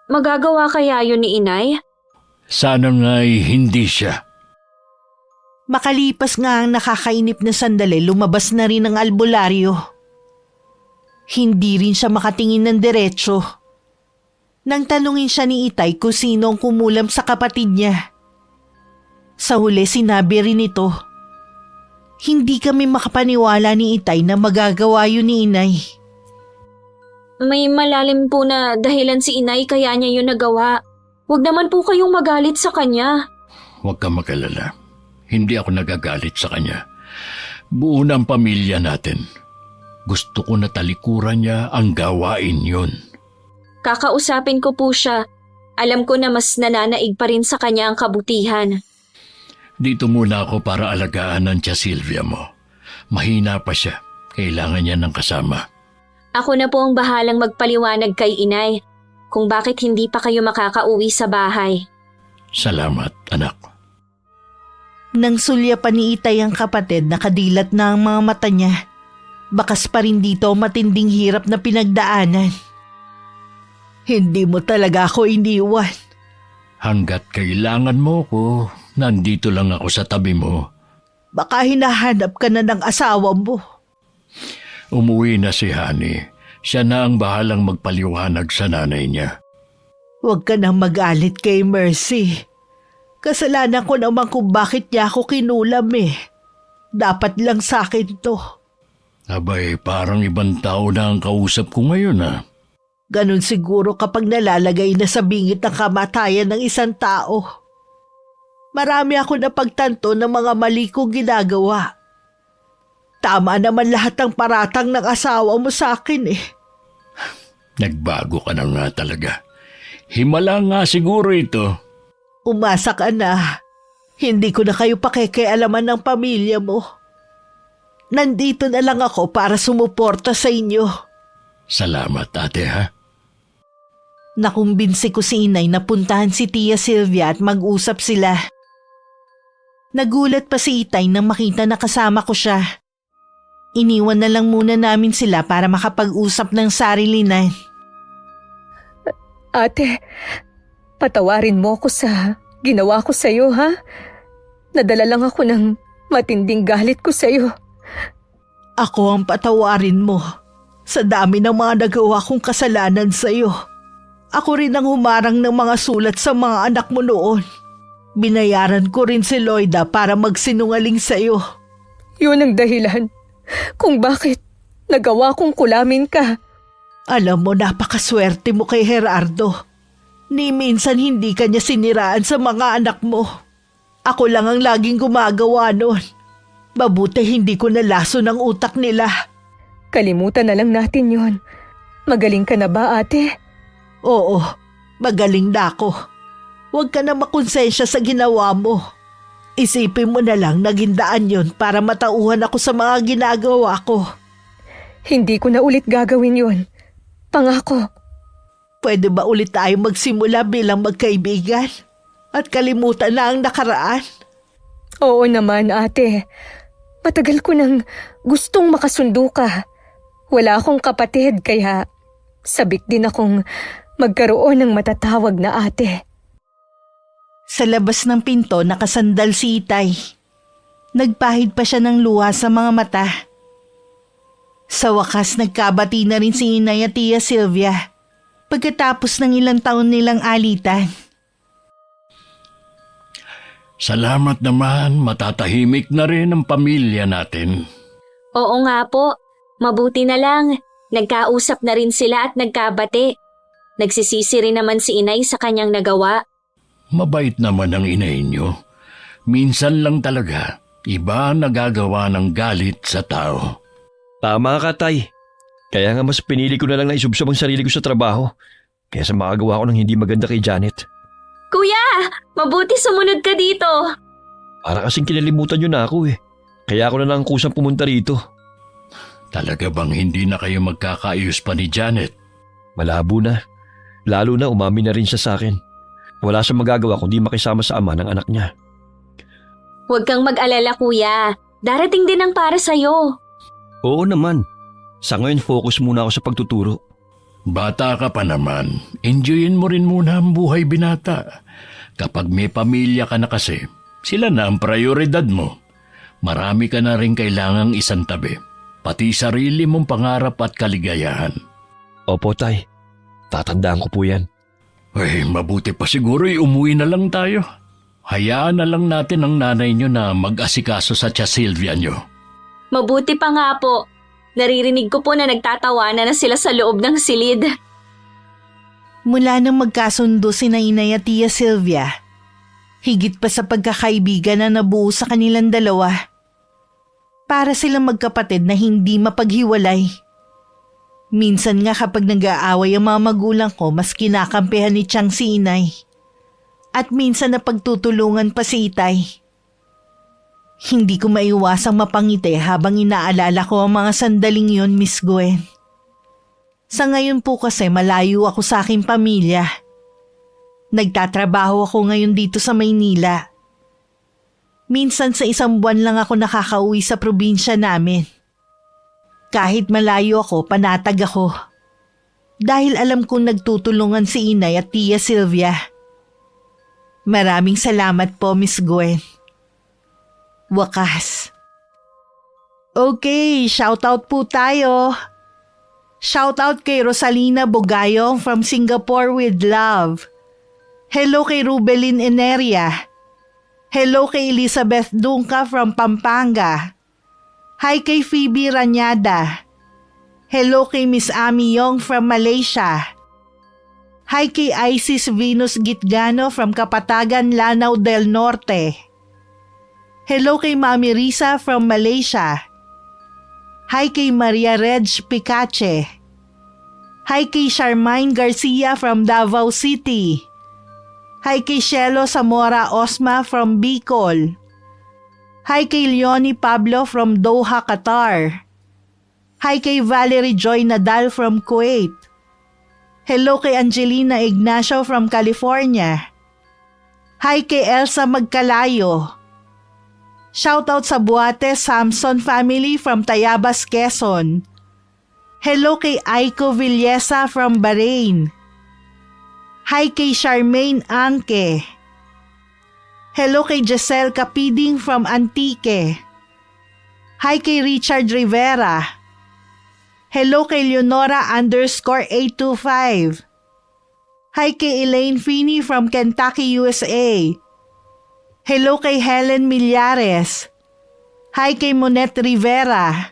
Magagawa kaya yun ni Inay? Sana nga'y hindi siya. Makalipas nga ang nakakainip na sandali, lumabas na rin ang albularyo. Hindi rin siya makatingin ng diretsyo. Nang tanungin siya ni Itay kung sino ang kumulam sa kapatid niya. Sa huli sinabi rin ito. Hindi kami makapaniwala ni Itay na magagawa yun ni Inay. May malalim po na dahilan si Inay kaya niya yun nagawa. Huwag naman po kayong magalit sa kanya. Huwag ka magalala. Hindi ako nagagalit sa kanya. Buo na ang pamilya natin. Gusto ko na talikuran niya ang gawain yun. Kakausapin ko po siya. Alam ko na mas nananaig pa rin sa kanya ang kabutihan. Dito muna ako para alagaan ng Tia Silvia mo. Mahina pa siya. Kailangan niya ng kasama. Ako na po ang bahalang magpaliwanag kay Inay kung bakit hindi pa kayo makakauwi sa bahay. Salamat, anak. Nang sulyapan ni Itay ang kapatid, nakadilat na ang mga mata niya. Bakas pa rin dito matinding hirap na pinagdaanan. Hindi mo talaga ako iniwan. Hanggat kailangan mo ko, nandito lang ako sa tabi mo. Baka hinahanap ka na ng asawa mo. Umuwi na si Honey. Siya na ang bahalang magpaliwanag sa nanay niya. Huwag ka nang magalit kay Mercy. Kasalanan ko naman kung bakit niya ako kinulam eh. Dapat lang sa akin to. Abay, parang ibang tao na ang kausap ko ngayon ah. Ganon siguro kapag nalalagay na sa bingit ng kamatayan ng isang tao. Marami ako napagtanto ng mga mali kong ginagawa. Tama naman lahat ng paratang ng asawa mo sa akin eh. Nagbago ka na nga talaga. Himala nga siguro ito. Umasa ka na. Hindi ko na kayo pakikialaman ng pamilya mo. Nandito na lang ako para sumuporta sa inyo. Salamat, ate ha. Nakumbinsi ko si Inay na puntahan si Tia Silvia at mag-usap sila. Nagulat pa si Itay nang makita na kasama ko siya. Iniwan na lang muna namin sila para makapag-usap ng sarilinan. Ate, patawarin mo ko sa ginawa ko sa'yo, ha? Nadala lang ako ng matinding galit ko sa'yo. Ako ang patawarin mo sa dami ng mga nagawa kong kasalanan sa'yo. Ako rin ang humarang ng mga sulat sa mga anak mo noon. Binayaran ko rin si Loida para magsinungaling sa'yo. Yun ang dahilan kung bakit nagawa kong kulamin ka. Alam mo, napakaswerte mo kay Gerardo. Ni minsan hindi ka niya siniraan sa mga anak mo. Ako lang ang laging gumagawa nun. Mabuti hindi ko nalaso ng utak nila. Kalimutan na lang natin yon. Magaling ka na ba, ate? Oo, magaling na ako. Huwag ka na makonsensya sa ginawa mo. Isipin mo na lang naging daan yun para matauhan ako sa mga ginagawa ko. Hindi ko na ulit gagawin yon. Pangako. Pwede ba ulit tayo magsimula bilang magkaibigan? At kalimutan na ang nakaraan? Oo naman, ate. Matagal ko nang gustong makasundo ka. Wala akong kapatid kaya sabik din akong magkaroon ng matatawag na ate. Sa labas ng pinto nakasandal si Itay. Nagpahid pa siya ng luha sa mga mata. Sa wakas nagkabati na rin si Inay at Tia Sylvia pagkatapos ng ilang taon nilang alitan. Salamat naman, matatahimik na rin ang pamilya natin. Oo nga po, mabuti na lang. Nagkausap na rin sila at nagkabati. Nagsisisi rin naman si Inay sa kanyang nagawa. Mabait naman ang inay niyo. Minsan lang talaga, iba nagagawa ng galit sa tao. Tama ka, Tay. Kaya nga mas pinili ko na lang na isubsob ang sarili ko sa trabaho kaysa makagawa ko ng hindi maganda kay Janet. Kuya, mabuti sumunod ka dito. Para kasing kinalimutan niyo na ako eh. Kaya ako na lang kusang pumunta rito. Talaga bang hindi na kayo magkakaayos pa ni Janet? Malabo na. Lalo na umamin na rin siya sa akin. Wala siyang magagawa kundi makisama sa ama ng anak niya. Huwag kang mag-alala, kuya. Darating din ang para sa'yo. Oo naman. Sa ngayon focus muna ako sa pagtuturo. Bata ka pa naman, enjoyin mo rin muna ang buhay binata. Kapag may pamilya ka na kasi, sila na ang prioridad mo. Marami ka na rin kailangang isantabi, pati sarili mong pangarap at kaligayahan. Opo, Tay. Tatandaan ko po yan. Ay, mabuti pa siguro umuwi na lang tayo. Hayaan na lang natin ang nanay nyo na mag-asikaso sa tia Sylvia nyo. Mabuti pa nga po. Naririnig ko po na nagtatawanan na sila sa loob ng silid. Mula nang magkasundo sina Inay at Tia Sylvia, higit pa sa pagkakaibigan na nabuo sa kanilang dalawa. Para silang magkapatid na hindi mapaghiwalay. Minsan nga kapag nag-aaway ang mga magulang ko, mas kinakampihan ni Chang si Inay. At minsan na pagtutulungan pa si Itay. Hindi ko maiwasang mapangiti habang inaalala ko ang mga sandaling yon, Miss Gwen. Sa ngayon po kasi malayo ako sa aking pamilya. Nagtatrabaho ako ngayon dito sa Maynila. Minsan sa isang buwan lang ako nakakauwi sa probinsya namin. Kahit malayo ako, panatag ako. Dahil alam kong nagtutulungan si Inay at Tia Sylvia. Maraming salamat po, Miss Gwen. Wakas. Okay, shoutout po tayo. Shoutout kay Rosalina Bugayong from Singapore with love. Hello kay Rubelin Eneria. Hello kay Elizabeth Dunca from Pampanga. Hi kay Phoebe Ranyada. Hello kay Miss Ami Yong from Malaysia. Hi kay Isis Venus Gitgano from Kapatagan, Lanao del Norte. Hello kay Mami Risa from Malaysia. Hi kay Maria Reg Picache. Hi kay Charmaine Garcia from Davao City. Hi kay Shelo Zamora Osma from Bicol. Hi kay Leonie Pablo from Doha, Qatar. Hi kay Valerie Joy Nadal from Kuwait. Hello kay Angelina Ignacio from California. Hi kay Elsa Magkalayo. Shoutout sa Buate Samson family from Tayabas, Quezon. Hello kay Aiko Villesa from Bahrain. Hi kay Charmaine Anke. Hello kay Giselle Kapiding from Antique. Hi kay Richard Rivera. Hello kay Leonora_825. Hi kay Elaine Feeney from Kentucky, USA. Hello kay Helen Millares. Hi kay Monette Rivera.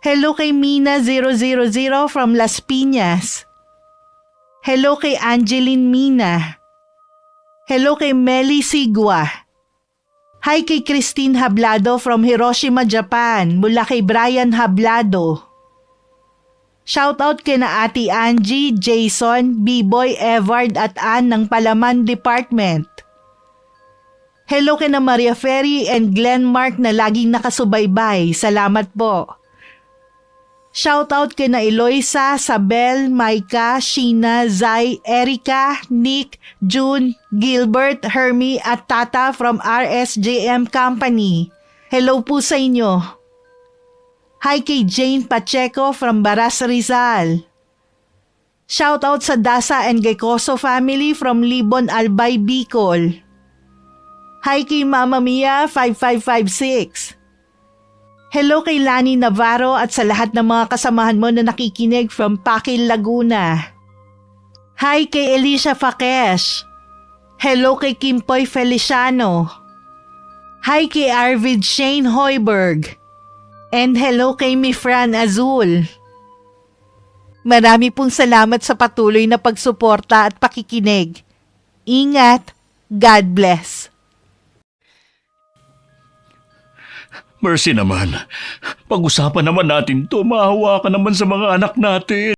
Hello kay Mina000 from Las Piñas. Hello kay Angeline Mina. Hello kay Meli Sigwa. Hi kay Christine Hablado from Hiroshima, Japan, mula kay Brian Hablado. Shoutout kay na Ate Angie, Jason, B-Boy, Evard at Ann ng Palaman Department. Hello kay na Maria Ferry and Glenn Mark na laging nakasubaybay. Salamat po. Shoutout kay na Eloisa, Sabel, Maika, Sheena, Zai, Erica, Nick, June, Gilbert, Hermie at Tata from RSJM Company. Hello po sa inyo. Hi kay Jane Pacheco from Baras, Rizal. Shoutout sa Dasa and Gaycoso family from Libon, Albay, Bicol. Hi kay Mama Mia 5556. Hello kay Lani Navarro at sa lahat ng mga kasamahan mo na nakikinig from Pakil, Laguna. Hi kay Alicia Fakesh. Hello kay Kimpoy Feliciano. Hi kay Arvid Shane Hoiberg. And hello kay Mifran Azul. Marami pong salamat sa patuloy na pagsuporta at pakikinig. Ingat. God bless. Mercy naman, pag-usapan naman natin to, maawa ka naman sa mga anak natin.